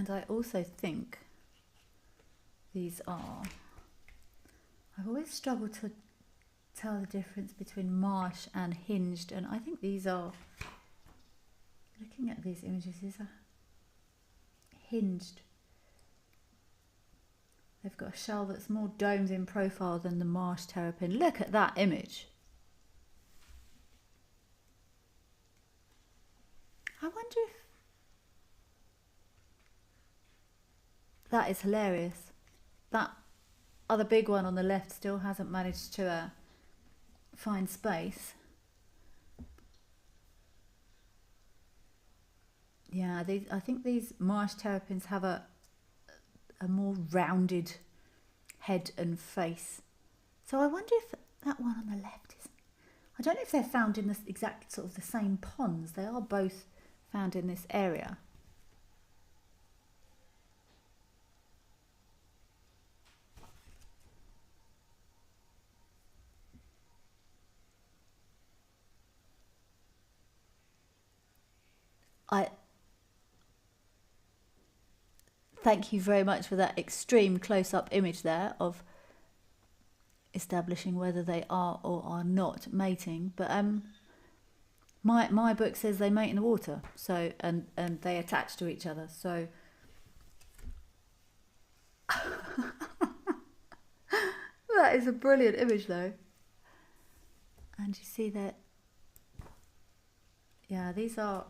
And I also think these are, I've always struggled to tell the difference between marsh and hinged, and I think these are, looking at these images, these are hinged. They've got a shell that's more domed in profile than the marsh terrapin. Look at that image. I wonder if that is hilarious. That other big one on the left still hasn't managed to find space. Yeah, I think these marsh terrapins have a more rounded head and face. So I wonder if that one on the left is, I don't know if they're found in this exact sort of the same ponds. They are both found in this area. Thank you very much for that extreme close-up image there of establishing whether they are or are not mating. But my book says they mate in the water, so and they attach to each other. So that is a brilliant image, though. And you see that, yeah, these are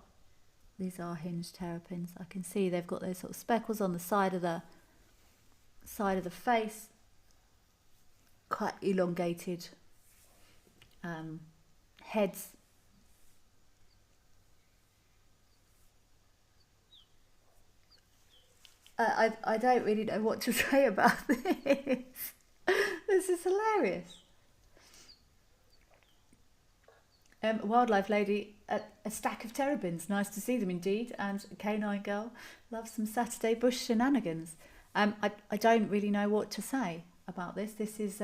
hinged terrapins. I can see they've got those sort of speckles on the side of the face, quite elongated heads. I don't really know what to say about this. This is hilarious. Wildlife lady, a stack of terrapins. Nice to see them indeed. And Canine girl loves some Saturday bush shenanigans. I don't really know what to say about this. This is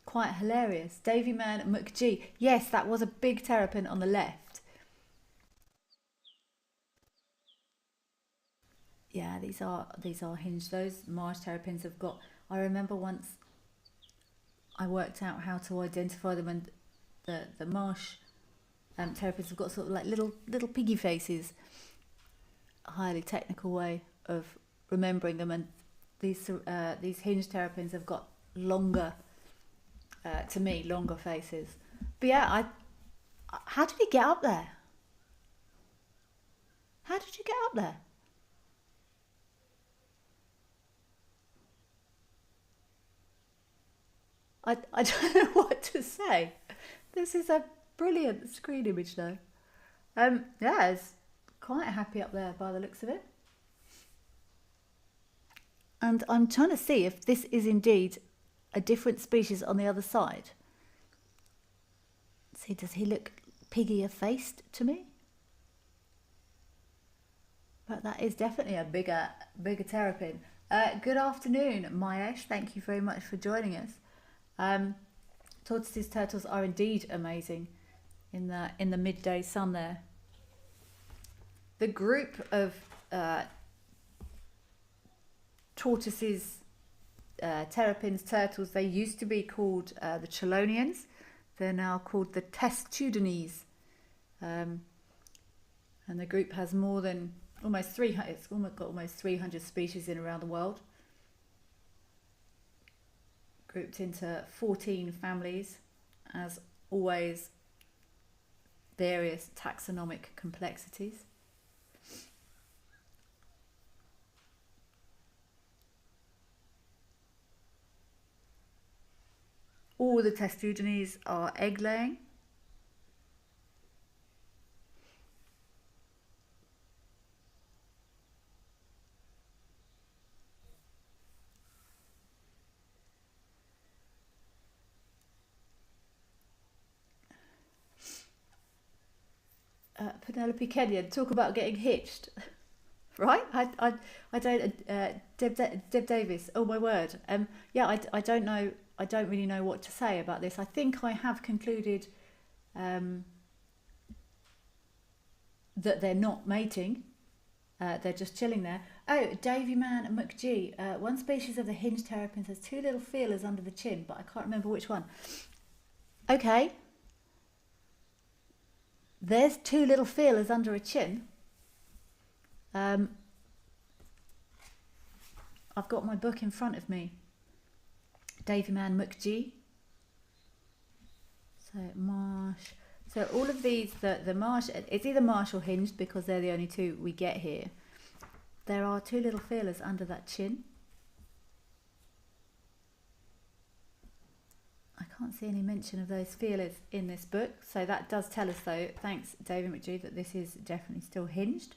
quite hilarious. Davy Man McGee. Yes, that was a big terrapin on the left. Yeah, these are hinged. Those marsh terrapins have got. I remember once I worked out how to identify them, and the marsh terrapins have got sort of like little piggy faces. A highly technical way of remembering them, and these hinged terrapins have got longer, to me, longer faces. But yeah, how did he get up there? How did you get up there? I don't know what to say. This is a brilliant screen image, though. Yeah, it's quite happy up there by the looks of it. And I'm trying to see if this is indeed a different species on the other side. See, does he look piggier faced to me? But that is definitely a bigger terrapin. Good afternoon, Mayesh. Thank you very much for joining us. Tortoises, turtles are indeed amazing in the midday sun there. The group of tortoises, terrapins, turtles, they used to be called the Chelonians. They're now called the Testudines. And the group has more than almost 300, it's got almost 300 species in around the world. Grouped into 14 families, as always, various taxonomic complexities. All the Testudines are egg laying. Penelope Kenyon, talk about getting hitched, right? I don't. Deb Davis. Oh my word. Yeah, I don't know. I don't really know what to say about this. I think I have concluded that they're not mating. They're just chilling there. Oh, Davy Man and McG. One species of the hinged terrapins has two little feelers under the chin, but I can't remember which one. Okay. There's two little feelers under a chin. I've got my book in front of me. Davy Man McG. So marsh. So all of these, the marsh, it's either marsh or hinged because they're the only two we get here. There are two little feelers under that chin. I can't see any mention of those feelers in this book, so that does tell us though, thanks David McG, that this is definitely still hinged.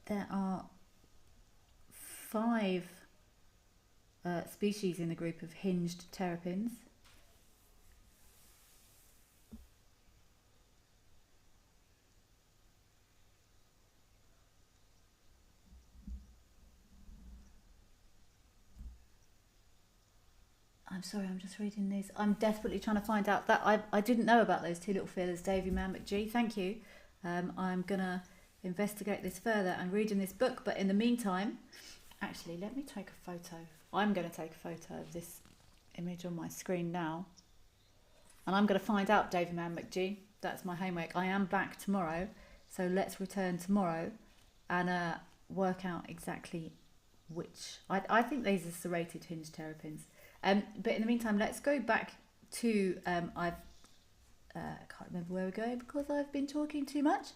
There are 5 species in the group of hinged terrapins. I'm sorry, I'm just reading these. I'm desperately trying to find out that I didn't know about those two little feelers, Davy Man McG. Thank you. I'm gonna investigate this further and read in this book, but in the meantime, actually, let me take a photo. I'm going to take a photo of this image on my screen now, and I'm going to find out, Davy Man McG. That's my homework. I am back tomorrow, so let's return tomorrow and work out exactly which. I think these are serrated hinged terrapins. But in the meantime, let's go back to, I can't remember where we're going because I've been talking too much.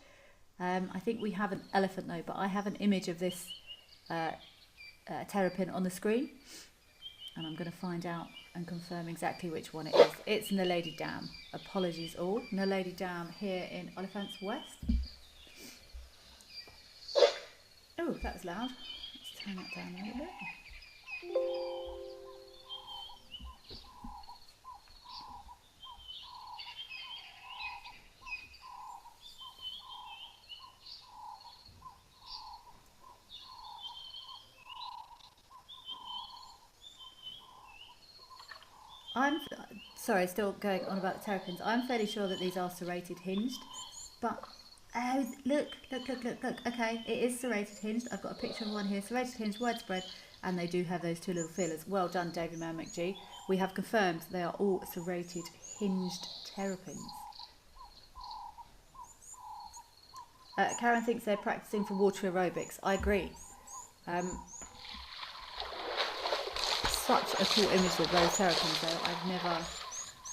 I think we have an elephant though, but I have an image of this terrapin on the screen, and I'm going to find out and confirm exactly which one it is. It's Naledi Dam. Apologies all. Naledi Dam here in Oliphants West. Oh, that was loud. Let's turn that down a little bit. I'm sorry, still going on about the terrapins. I'm fairly sure that these are serrated hinged, but oh, look. Okay, it is serrated hinged. I've got a picture of one here. Serrated hinged, widespread, and they do have those two little feelers. Well done, David Man McG. We have confirmed they are all serrated hinged terrapins. Karen thinks they're practicing for water aerobics. I agree. Such a cool image of those terrapins though.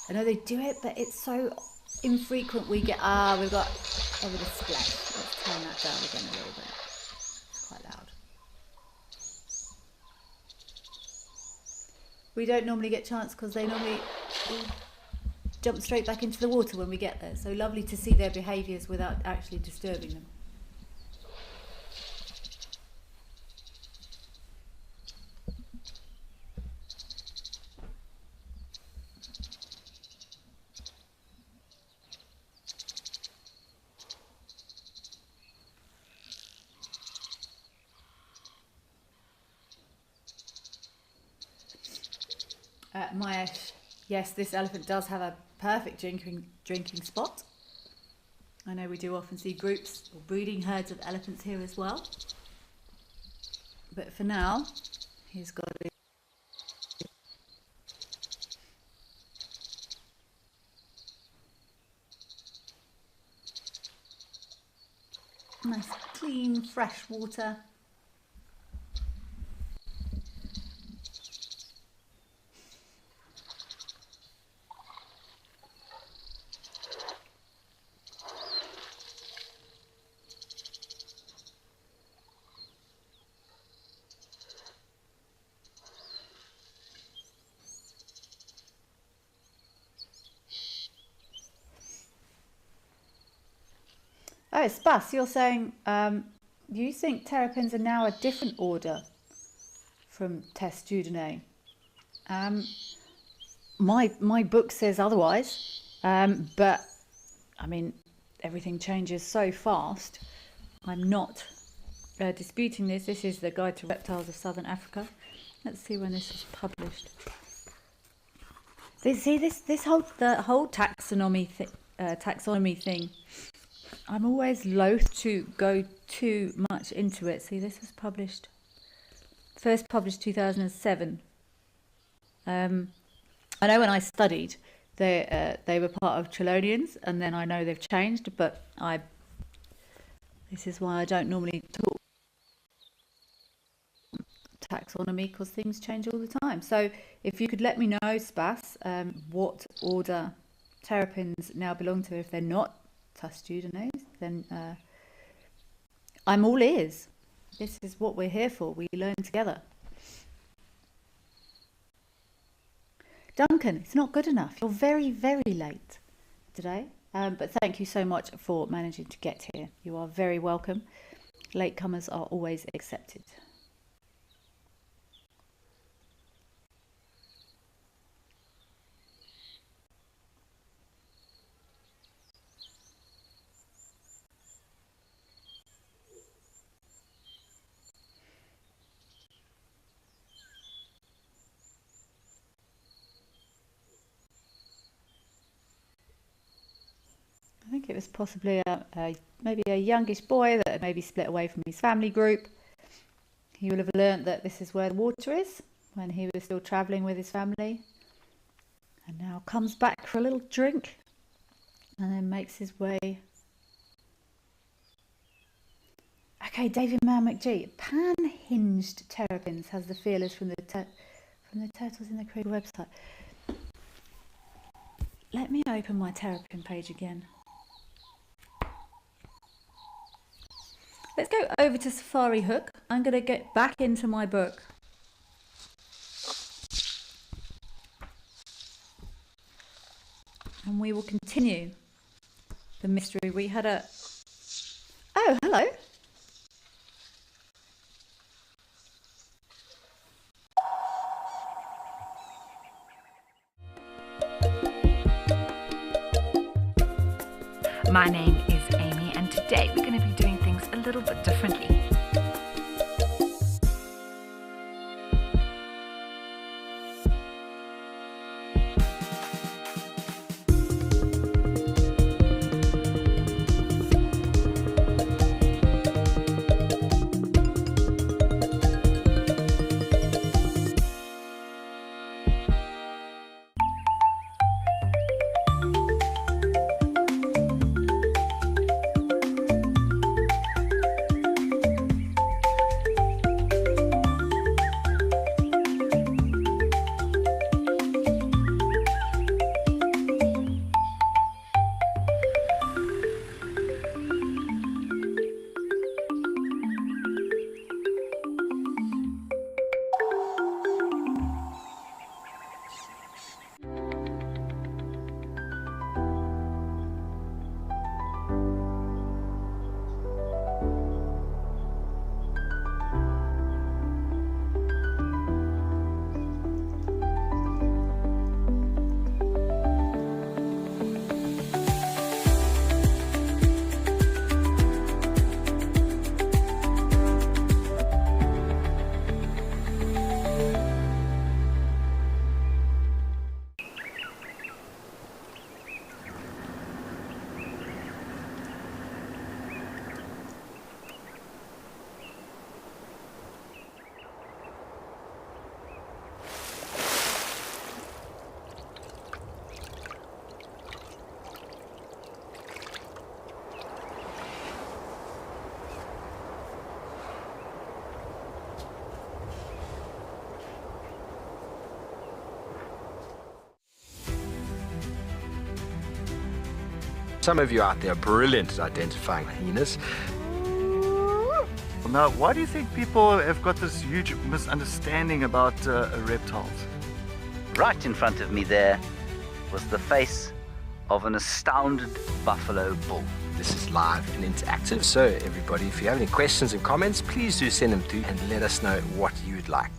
I know they do it, but it's so infrequent. We've got over the splash. Let's turn that down again a little bit. It's quite loud. We don't normally get chance because they normally jump straight back into the water when we get there. So lovely to see their behaviours without actually disturbing them. Mayesh, yes, this elephant does have a perfect drinking spot. I know we do often see groups or breeding herds of elephants here as well. But for now, he's got a nice, clean, fresh water. Oh, Spas, you're saying you think terrapins are now a different order from Testudinae. My book says otherwise, but I mean everything changes so fast. I'm not disputing this. This is the Guide to Reptiles of Southern Africa. Let's see when this was published. The whole taxonomy thing I'm always loath to go too much into it. See, this was first published 2007. I know when I studied, they were part of Trelonians, and then I know they've changed, but this is why I don't normally talk taxonomy, because things change all the time. So if you could let me know, Spas, what order terrapins now belong to. If they're not Tustudines, then I'm all ears. This is what we're here for. We learn together. Duncan, it's not good enough. You're very, very late today. But thank you so much for managing to get here. You are very welcome. Latecomers are always accepted. I think it was possibly maybe a youngish boy that had maybe split away from his family group. He will have learnt that this is where the water is when he was still travelling with his family, and now comes back for a little drink and then makes his way. Okay, David Mann McGee. Pan-hinged terrapins has the feelers from the Turtles in the Kruger website. Let me open my terrapin page again. Let's go over to Safari Hook. I'm going to get back into my book. And we will continue the mystery. We had a... Oh, hello. My name is Amy, and today we're going to be doing things a little bit differently. Some of you out there are brilliant at identifying hyenas. Now, why do you think people have got this huge misunderstanding about reptiles? Right in front of me there was the face of an astounded buffalo bull. This is live and interactive, so everybody, if you have any questions and comments, please do send them through and let us know what you would like.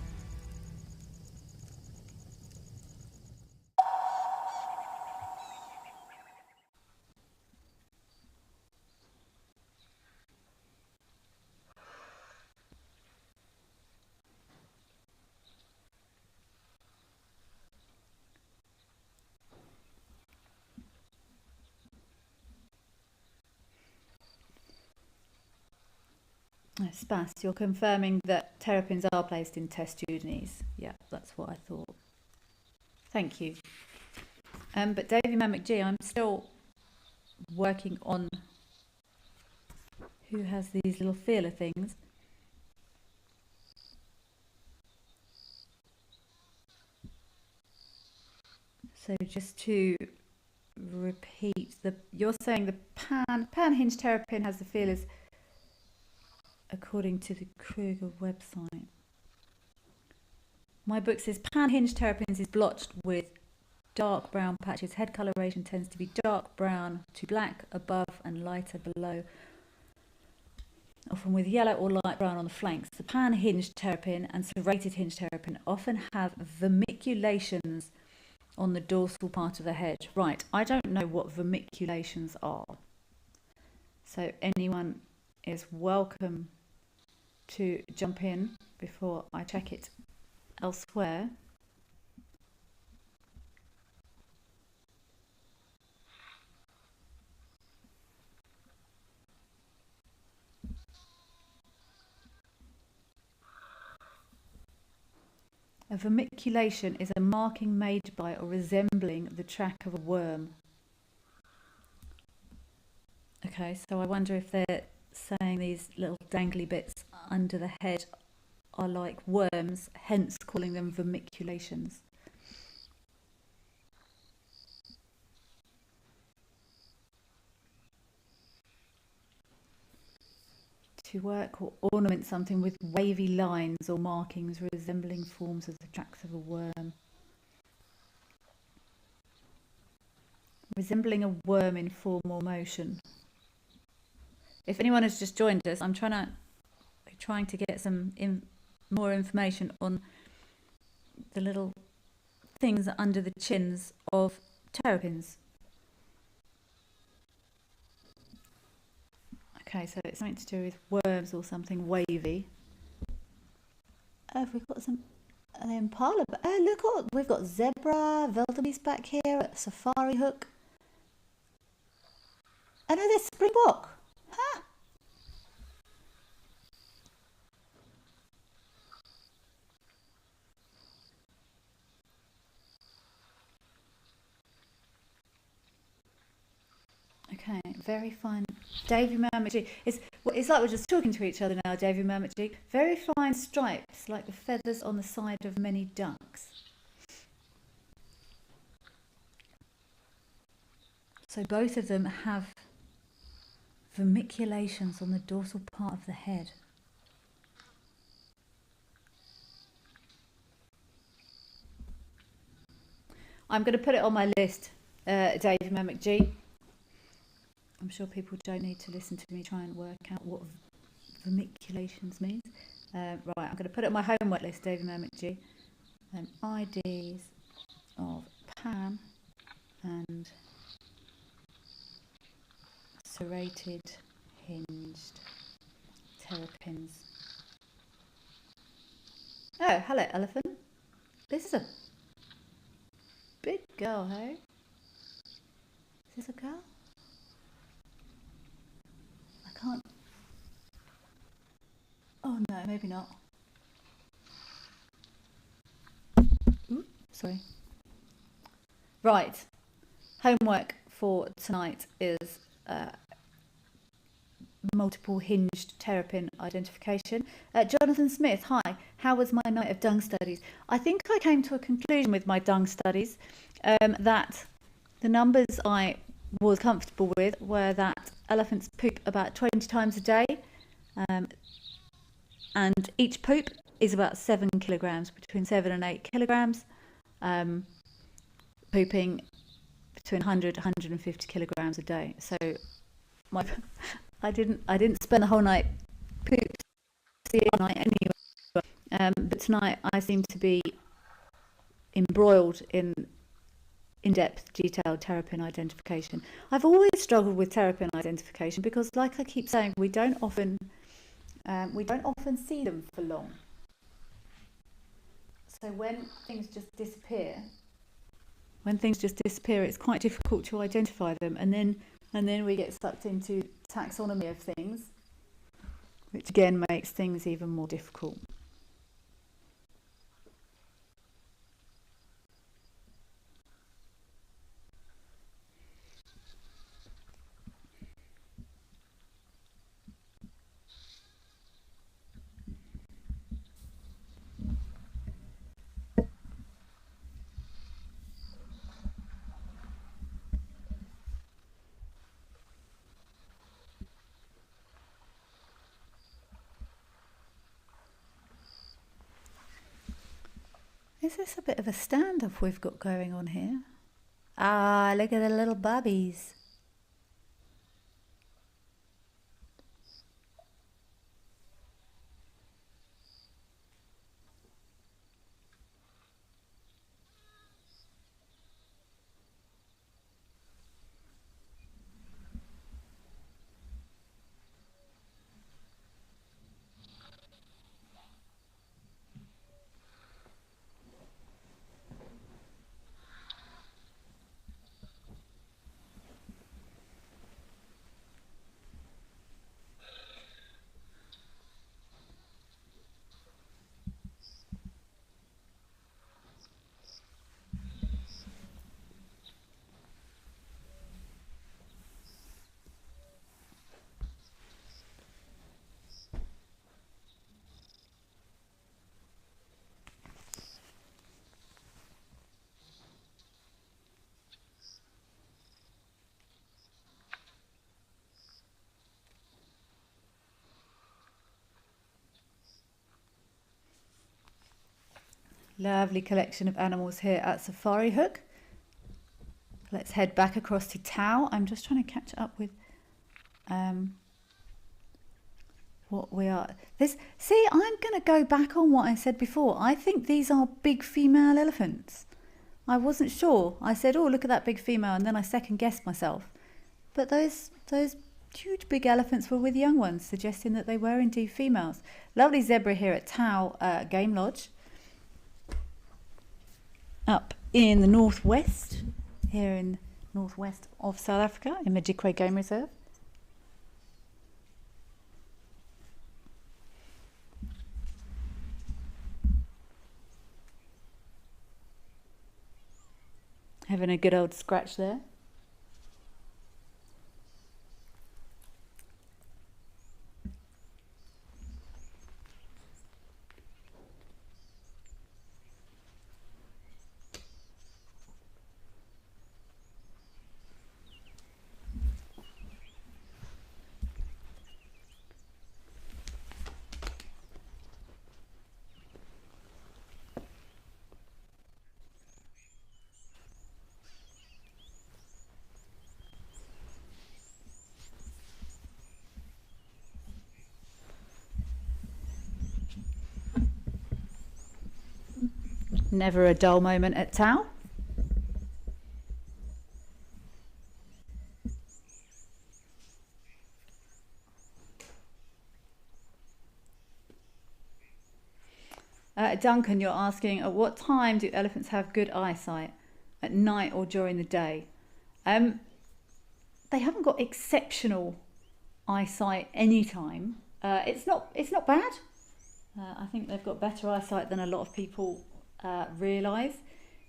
Spas, you're confirming that terrapins are placed in test Udinese. Yeah, that's what I thought. Thank you. But Davey Man McGee, I'm still working on who has these little feeler things. So just to repeat, you're saying the pan hinge terrapin has the feelers according to the Kruger website. My book says pan hinge terrapins is blotched with dark brown patches. Head coloration tends to be dark brown to black above and lighter below, often with yellow or light brown on the flanks. The pan hinge terrapin and serrated hinge terrapin often have vermiculations on the dorsal part of the head. Right, I don't know what vermiculations are, so anyone is welcome to jump in before I check it elsewhere. A vermiculation is a marking made by or resembling the track of a worm. Okay, so I wonder if they're saying these little dangly bits under the head are like worms, hence calling them vermiculations. To work or ornament something with wavy lines or markings resembling forms of the tracks of a worm. Resembling a worm in form or motion. If anyone has just joined us, I'm trying to get some more information on the little things under the chins of terrapins. Okay, so it's something to do with worms or something wavy. Oh, we've got some impala. Oh, look what we've got: zebra, wildebeest back here, a safari hook. Oh no, there's springbok. Huh? Okay, very fine. Davy Mammochi. It's like we're just talking to each other now, Davy Mammochi. Very fine stripes, like the feathers on the side of many ducks. So both of them have vermiculations on the dorsal part of the head. I'm going to put it on my list, Davy McGee. I'm sure people don't need to listen to me try and work out what vermiculations means. Right, I'm going to put it on my homework list, Davy McGee. IDs of pan and serrated hinged terrapins. Oh, hello, elephant. This is a big girl, hey? Is this a girl? I can't. Oh no, maybe not. Ooh, sorry. Right. Homework for tonight is multiple hinged terrapin identification. Jonathan Smith, hi. How was my night of dung studies? I think I came to a conclusion with my dung studies that the numbers I was comfortable with were that elephants poop about 20 times a day, and each poop is about 7 kilograms, between 7 and 8 kilograms, pooping between 100 and 150 kilograms a day. So I didn't spend the whole night pooping night anyway, but tonight I seem to be embroiled in in-depth, detailed terrapin identification. I've always struggled with terrapin identification because, like I keep saying, we don't often see them for long. So when things just disappear, it's quite difficult to identify them, and then we get sucked into taxonomy of things, which again makes things even more difficult. Is this a bit of a standoff we've got going on here? Ah, look at the little bubbies. Lovely collection of animals here at Safari Hook. Let's head back across to Tau. I'm just trying to catch up with what we are. See, I'm going to go back on what I said before. I think these are big female elephants. I wasn't sure. I said, oh, look at that big female, and then I second guessed myself. But those huge big elephants were with young ones, suggesting that they were indeed females. Lovely zebra here at Tau Game Lodge. Up in the northwest, here in northwest of South Africa, in Madikwe Game Reserve. Having a good old scratch there. Never a dull moment at Tau. Duncan, you're asking, at what time do elephants have good eyesight? At night or during the day? They haven't got exceptional eyesight anytime. It's not bad. I think they've got better eyesight than a lot of people realise,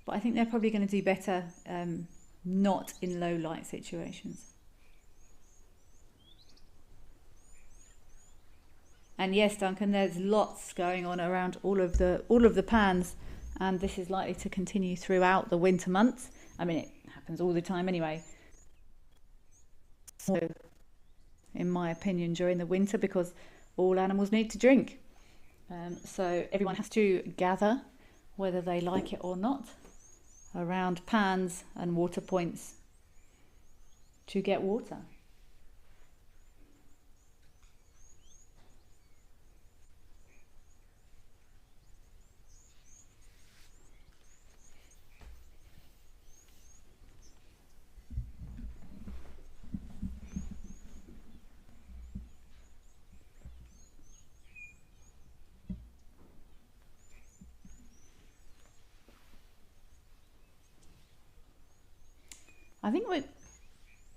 but I think they're probably going to do better not in low light situations. And yes, Duncan, there's lots going on around all of the pans, and this is likely to continue throughout the winter months. I mean, it happens all the time anyway. So, in my opinion, during the winter, because all animals need to drink. So everyone has to gather, whether they like it or not, around pans and water points to get water.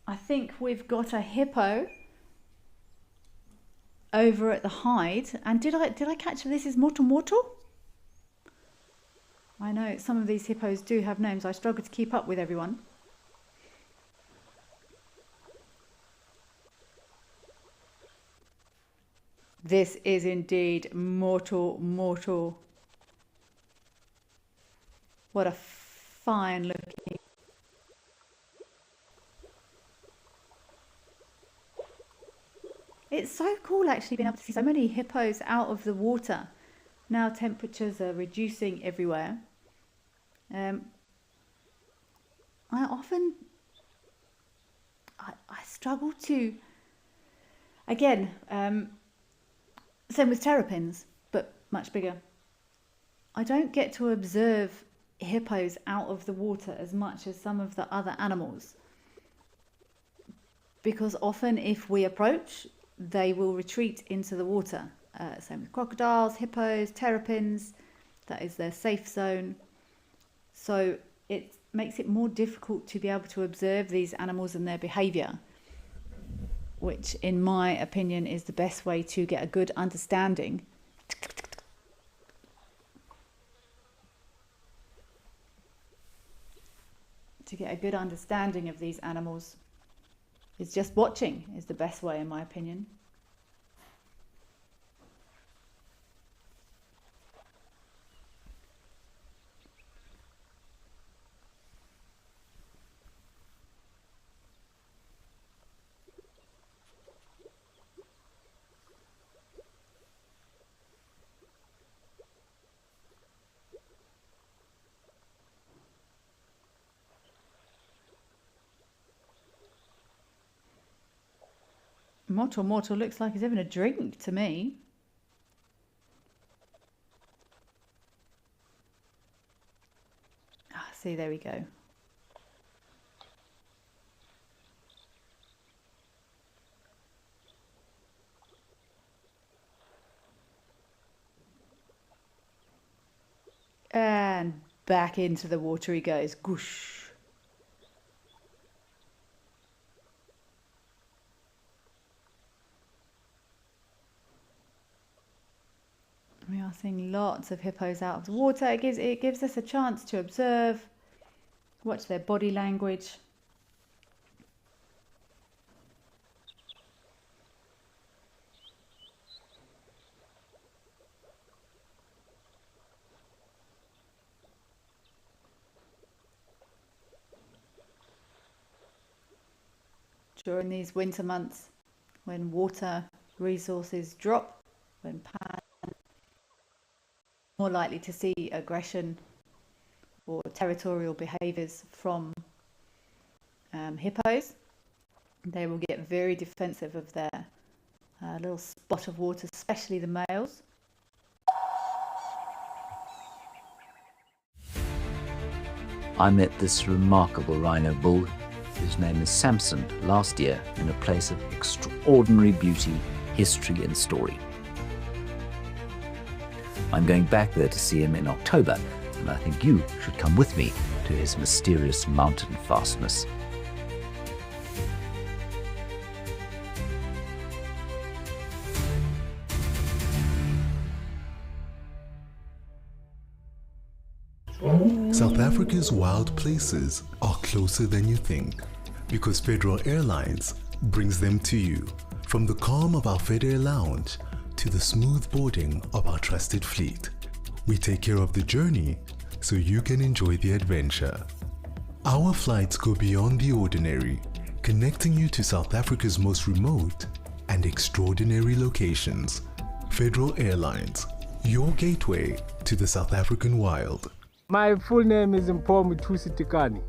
I think we've got a hippo over at the hide, and did I catch this is moto? I know some of these hippos do have names. I struggle to keep up with everyone. This is indeed moto. What a fine looking. It's so cool actually being able to see so many hippos out of the water. Now temperatures are reducing everywhere. I struggle to, again, same with terrapins, but much bigger. I don't get to observe hippos out of the water as much as some of the other animals, because often if we approach, they will retreat into the water. Same with crocodiles, hippos, terrapins. That is their safe zone. So it makes it more difficult to be able to observe these animals and their behavior, which in my opinion is the best way to get a good understanding. To get a good understanding of these animals is just watching is the best way, in my opinion. Moto looks like he's having a drink to me. Ah, see, there we go. And back into the water he goes. Goosh. We are seeing lots of hippos out of the water. It gives us a chance to observe, watch their body language. During these winter months, when water resources drop, when more likely to see aggression or territorial behaviours from hippos. They will get very defensive of their little spot of water, especially the males. I met this remarkable rhino bull, whose name is Samson, last year in a place of extraordinary beauty, history and story. I'm going back there to see him in October, and I think you should come with me to his mysterious mountain fastness. South Africa's wild places are closer than you think, because Federal Airlines brings them to you. From the calm of our FedAir lounge to the smooth boarding of our trusted fleet, we take care of the journey so you can enjoy the adventure. Our flights go beyond the ordinary, connecting you to South Africa's most remote and extraordinary locations. Federal Airlines, your gateway to the South African wild. My full name is Emojis.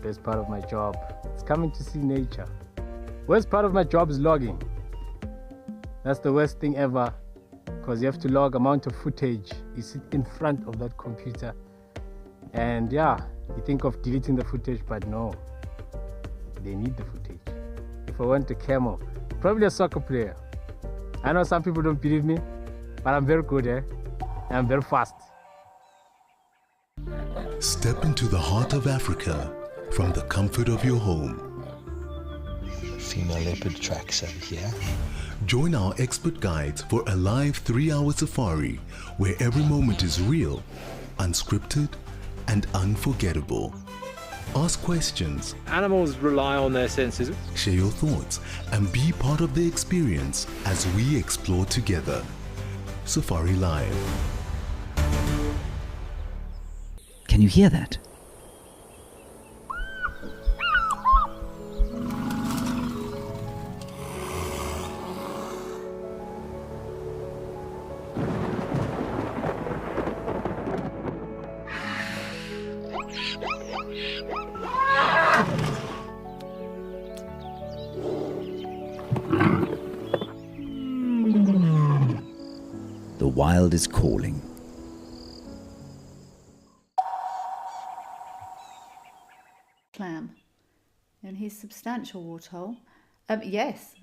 Best part of my job is coming to see nature. Worst part of my job is logging. That's the worst thing ever, because you have to log amount of footage. You sit in front of that computer and yeah, you think of deleting the footage, but no, they need the footage. If I went to camel, probably a soccer player. I know some people don't believe me, but I'm very good, I'm very fast. Step into the heart of Africa from the comfort of your home. female leopard tracks over here. Join our expert guides for a live 3-hour safari where every moment is real, unscripted, and unforgettable. Ask questions. Animals rely on their senses. Share your thoughts and be part of the experience as we explore together. Safari Live. Can you hear that? The wild is calling. Clam in his substantial waterhole. Yes,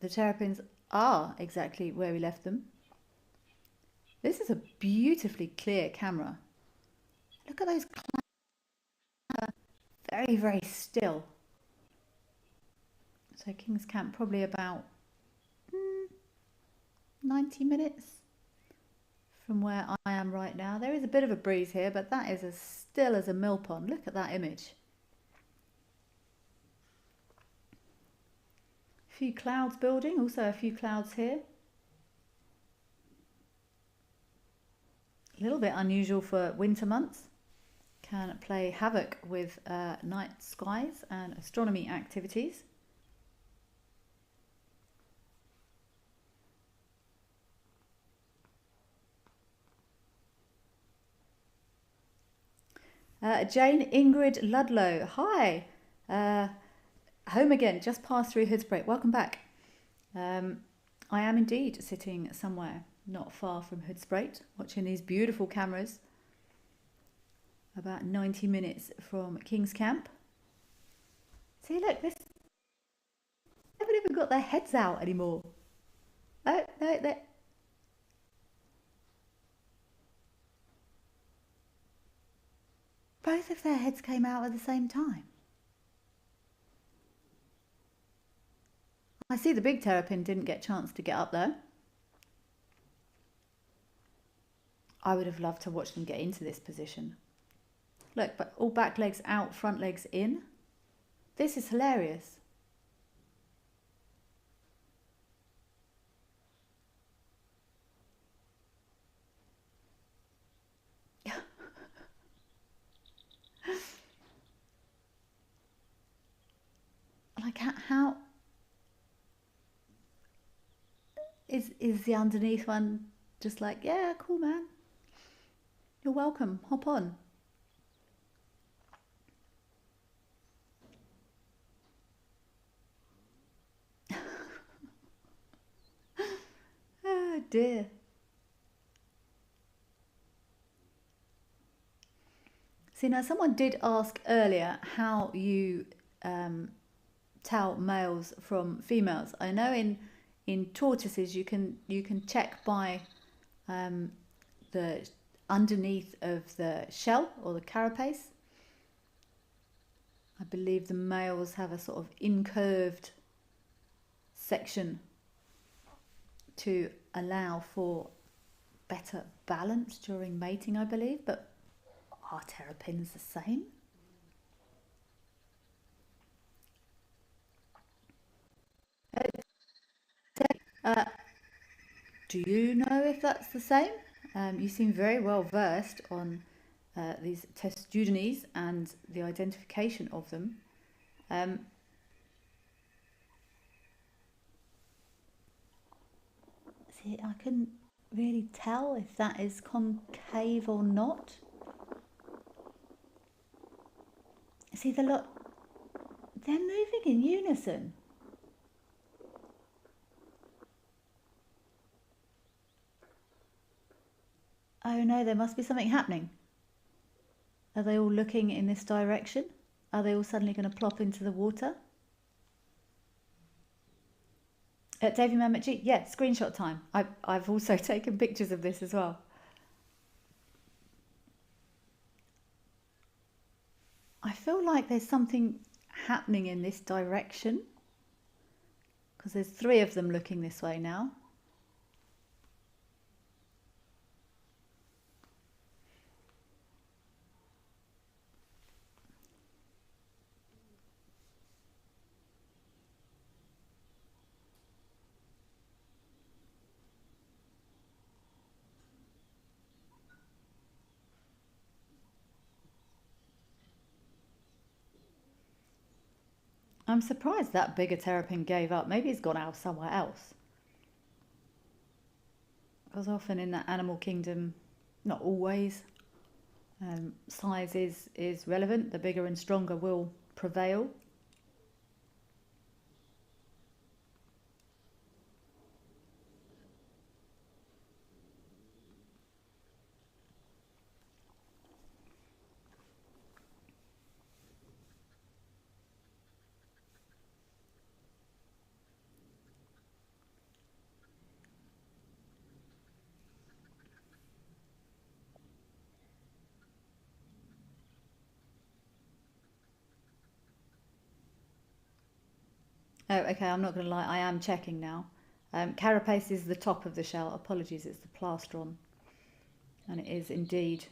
the terrapins are exactly where we left them. This is a beautifully clear camera. Look at those clams. Very, very still. So King's Camp probably about 90 minutes from where I am right now. There is a bit of a breeze here, but that is as still as a mill pond. Look at that image. A few clouds building, also a few clouds here. A little bit unusual for winter months. Can play havoc with night skies and astronomy activities. Jane Ingrid Ludlow, hi. Home again, just passed through Hoodspray. Welcome back. I am indeed sitting somewhere not far from Hoodspray, watching these beautiful cameras. About 90 minutes from King's Camp. See, look, this. They haven't even got their heads out anymore. Oh, no, they. Both of their heads came out at the same time. I see the big terrapin didn't get a chance to get up there. I would have loved to watch them get into this position. Look, but all back legs out, front legs in. This is hilarious. Like how is the underneath one just like, yeah, cool man, you're welcome, hop on. Oh dear. See, now someone did ask earlier how you tell males from females. I know in tortoises you can check by the underneath of the shell or the carapace. I believe the males have a sort of incurved section to allow for better balance during mating, I believe, but are terrapins the same? Do you know if that's the same? You seem very well versed on these testudines and the identification of them. See, I couldn't really tell if that is concave or not. See, they're moving in unison. Oh no, there must be something happening. Are they all looking in this direction? Are they all suddenly going to plop into the water? Davey Mamet G, yeah, screenshot time. I've also taken pictures of this as well. I feel like there's something happening in this direction. because there's 3 of them looking this way now. I'm surprised that bigger terrapin gave up. Maybe it's gone out somewhere else. Because often in the animal kingdom, not always, size is relevant. The bigger and stronger will prevail. Oh, okay, I'm not going to lie, I am checking now. Carapace is the top of the shell. Apologies, it's the plastron. And it is indeed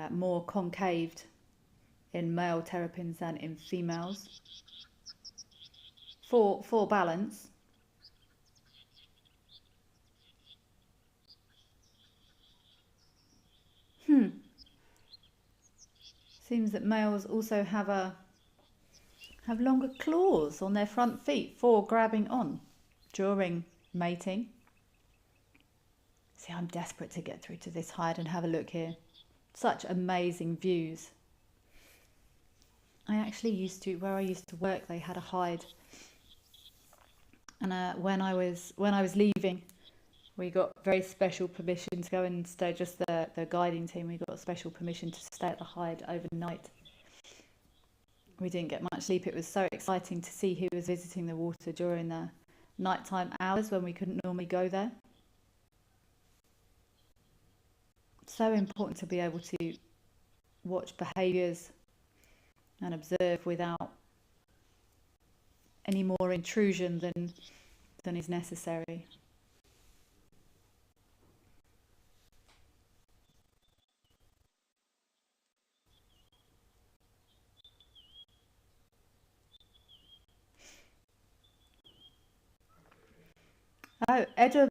more concaved in male terrapins than in females. For balance. Seems that males also have longer claws on their front feet for grabbing on during mating. See, I'm desperate to get through to this hide and have a look here. Such amazing views. I actually used to, where I used to work, they had a hide. And when I was leaving, we got very special permission to go and stay, just the guiding team, we got special permission to stay at the hide overnight. We didn't get much sleep. It was so exciting to see who was visiting the water during the nighttime hours when we couldn't normally go there. So important to be able to watch behaviours and observe without any more intrusion than is necessary. Oh, Edda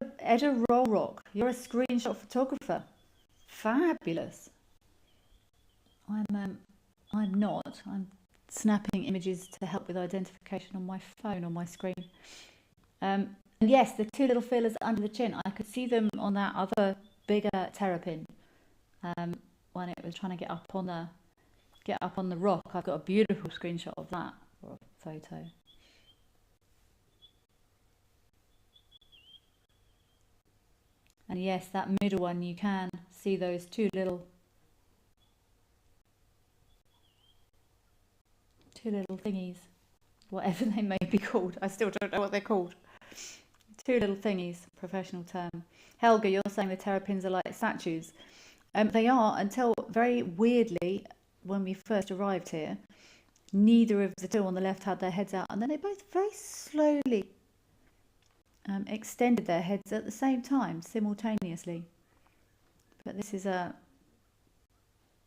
Rollrock, you're a screenshot photographer. Fabulous. I'm not. I'm snapping images to help with identification on my phone, on my screen. And yes, the 2 little feelers under the chin. I could see them on that other bigger terrapin when it was trying to get up on the rock. I've got a beautiful screenshot of that, or a photo. And yes, that middle one, you can see those 2 little thingies, whatever they may be called. I still don't know what they're called. 2 little thingies, professional term. Helga, you're saying the terrapins are like statues. They are, until very weirdly, when we first arrived here, neither of the 2 on the left had their heads out, and then they both very slowly extended their heads at the same time, simultaneously. But this is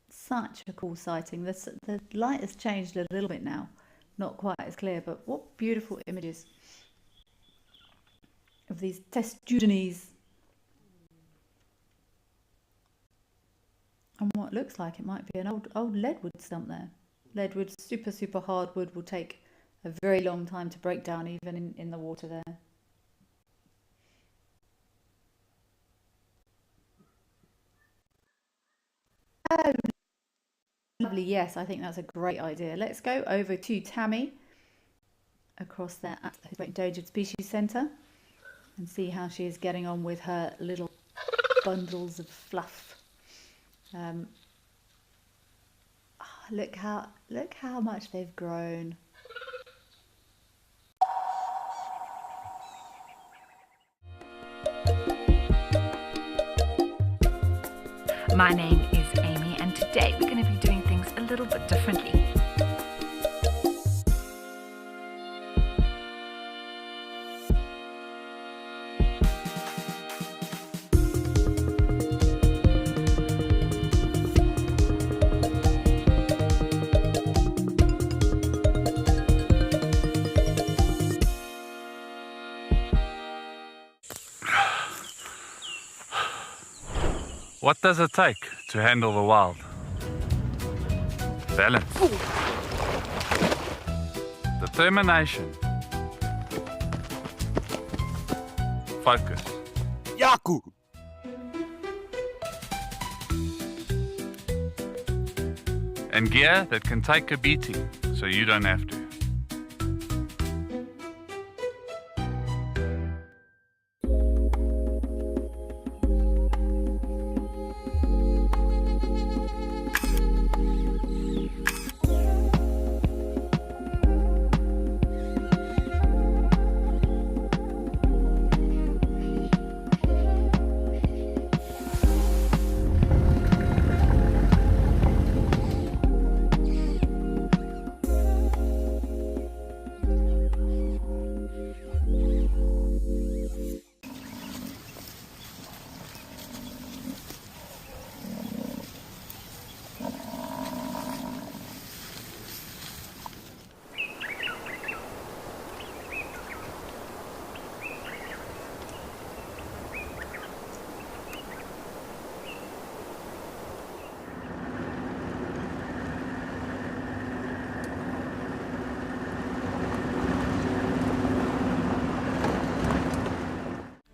such a cool sighting. The light has changed a little bit now, not quite as clear, but what beautiful images of these testudines and what looks like it might be an old leadwood stump there. Leadwood, super hard wood, will take a very long time to break down even in the water there. Oh, lovely. Yes, I think that's a great idea. Let's go over to Tammy across there at the Endangered Species Centre and see how she is getting on with her little bundles of fluff. Look how much they've grown. My name is Amy, and today we're going to be doing things a little bit differently. What does it take to handle the wild? Balance. Determination. Focus. Yaku! And gear that can take a beating so you don't have to.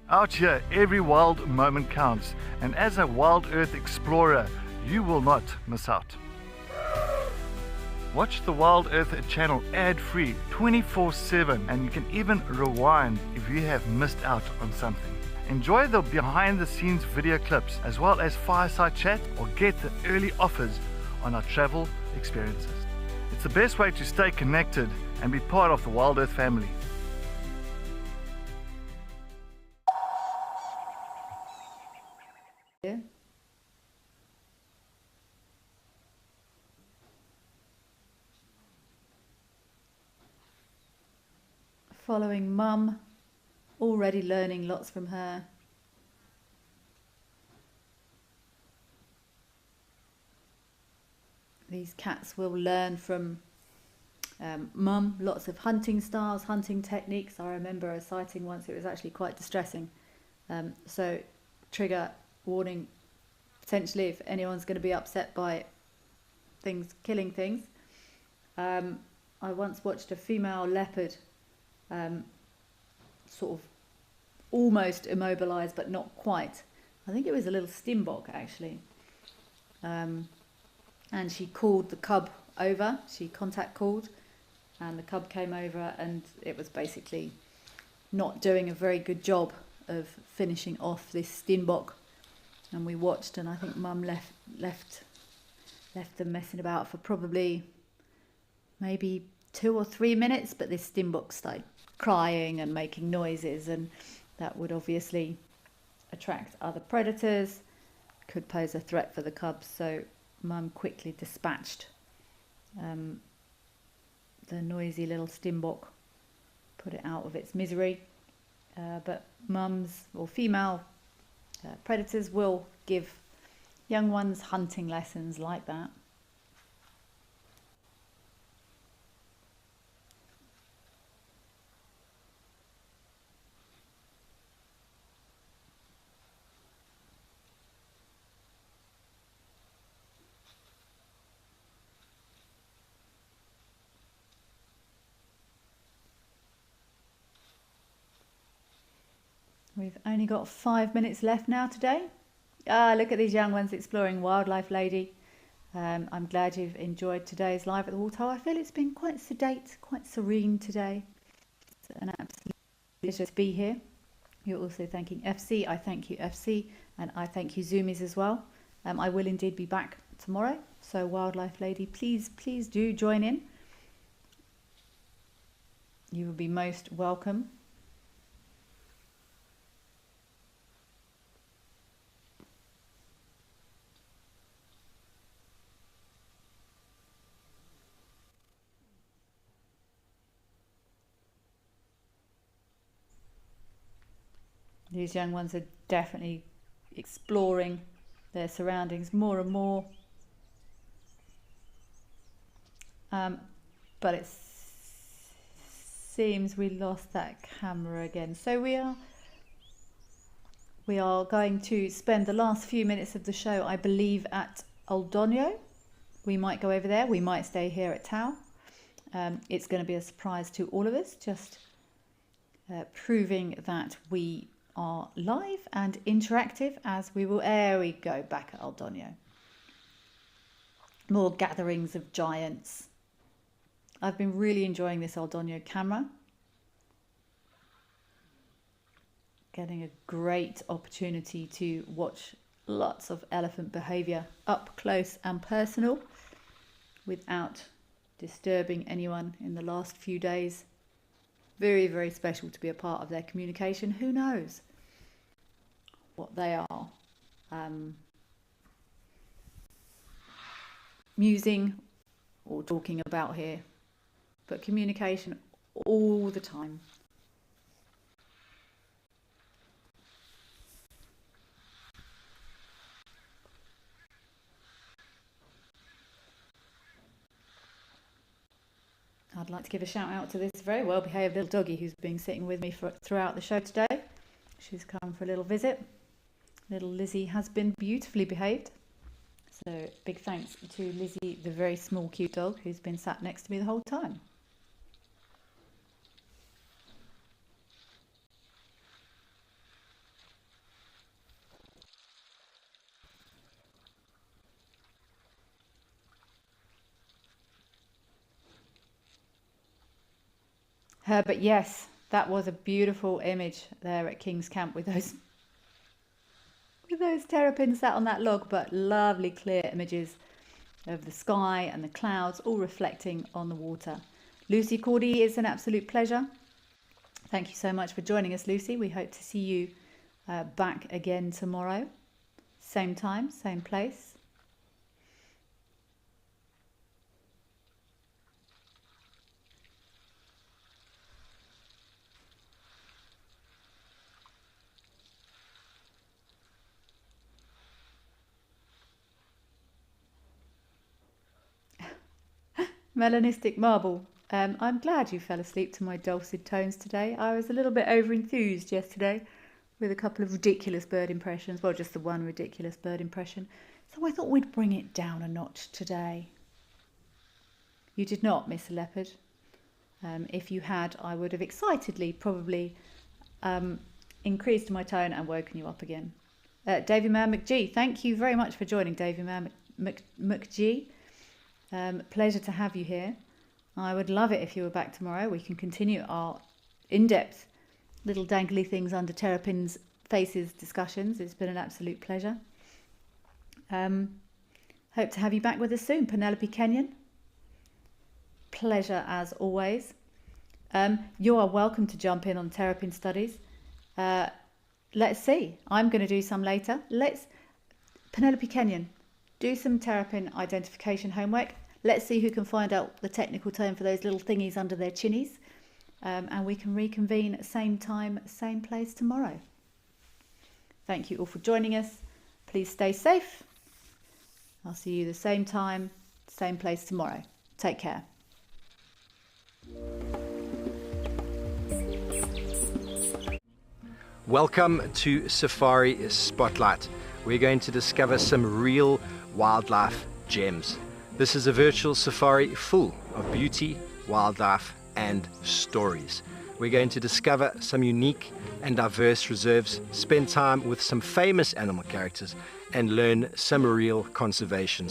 Out here, every wild moment counts, and as a wild earth explorer, you will not miss out. Watch the Wild Earth channel ad-free 24/7, and you can even rewind if you have missed out on something. Enjoy the behind-the-scenes video clips as well as fireside chat, or get the early offers on our travel experiences. It's the best way to stay connected and be part of the Wild Earth family. Following Mum, already learning lots from her. These cats will learn from Mum, lots of hunting styles, hunting techniques. I remember a sighting once, it was actually quite distressing. So trigger warning, potentially if anyone's going to be upset by things, killing things. I once watched a female leopard sort of almost immobilized, but not quite. I think it was a little stimbock actually. And she called the cub over, she contact called, and the cub came over, and it was basically not doing a very good job of finishing off this stimbock. And we watched, and I think Mum left them messing about for probably maybe 2 or 3 minutes, but this stimbock started crying and making noises, and that would obviously attract other predators, could pose a threat for the cubs. So Mum quickly dispatched the noisy little stimbock, put it out of its misery. But mums or female predators will give young ones hunting lessons like that. We've only got 5 minutes left now today. Look at these young ones exploring Wildlife Lady. I'm glad you've enjoyed today's live at the waterhole. I feel it's been quite sedate, quite serene today. It's an absolute pleasure to be here. You're also thanking FC. I thank you, FC, and I thank you, Zoomies, as well. I will indeed be back tomorrow. So Wildlife Lady, please do join in. You will be most welcome. These young ones are definitely exploring their surroundings more and more. But it seems we lost that camera again. So we are We are going to spend the last few minutes of the show, I believe, at Oldonio. We might go over there. We might stay here at Tau. It's going to be a surprise to all of us, just proving that we are live and interactive as we will. There we go, back at Oldonio. More gatherings of giants. I've been really enjoying this Oldonio camera. Getting a great opportunity to watch lots of elephant behaviour up close and personal without disturbing anyone in the last few days. Very, very special to be a part of their communication. Who knows what they are musing or talking about here, but communication all the time. I'd like to give a shout out to this very well behaved little doggy who's been sitting with me throughout the show today. She's come for a little visit. Little Lizzie has been beautifully behaved. So big thanks to Lizzie, the very small cute dog who's been sat next to me the whole time. But yes, that was a beautiful image there at King's Camp with those terrapins sat on that log, but lovely clear images of the sky and the clouds all reflecting on the water. Lucy Cordy, it's an absolute pleasure. Thank you so much for joining us, Lucy. We hope to see you back again tomorrow. Same time, same place. Melanistic Marble, I'm glad you fell asleep to my dulcet tones today. I was a little bit over-enthused yesterday with a couple of ridiculous bird impressions. Well, just the one ridiculous bird impression. So I thought we'd bring it down a notch today. You did not, Miss Leopard. If you had, I would have excitedly probably increased my tone and woken you up again. Davy Man McGee, thank you very much for joining, Davy Man McGee. Pleasure to have you here. I would love it if you were back tomorrow. We can continue our in-depth little dangly things under terrapins' faces discussions. It's been an absolute pleasure. Hope to have you back with us soon. Penelope Kenyon, pleasure as always. You are welcome to jump in on terrapin studies. Let's see. I'm going to do some later. Penelope Kenyon, do some terrapin identification homework. Let's see who can find out the technical term for those little thingies under their chinnies. And we can reconvene same time, same place tomorrow. Thank you all for joining us. Please stay safe. I'll see you the same time, same place tomorrow. Take care. Welcome to Safari Spotlight. We're going to discover some real wildlife gems. This is a virtual safari full of beauty, wildlife, and stories. We're going to discover some unique and diverse reserves, spend time with some famous animal characters, and learn some real conservation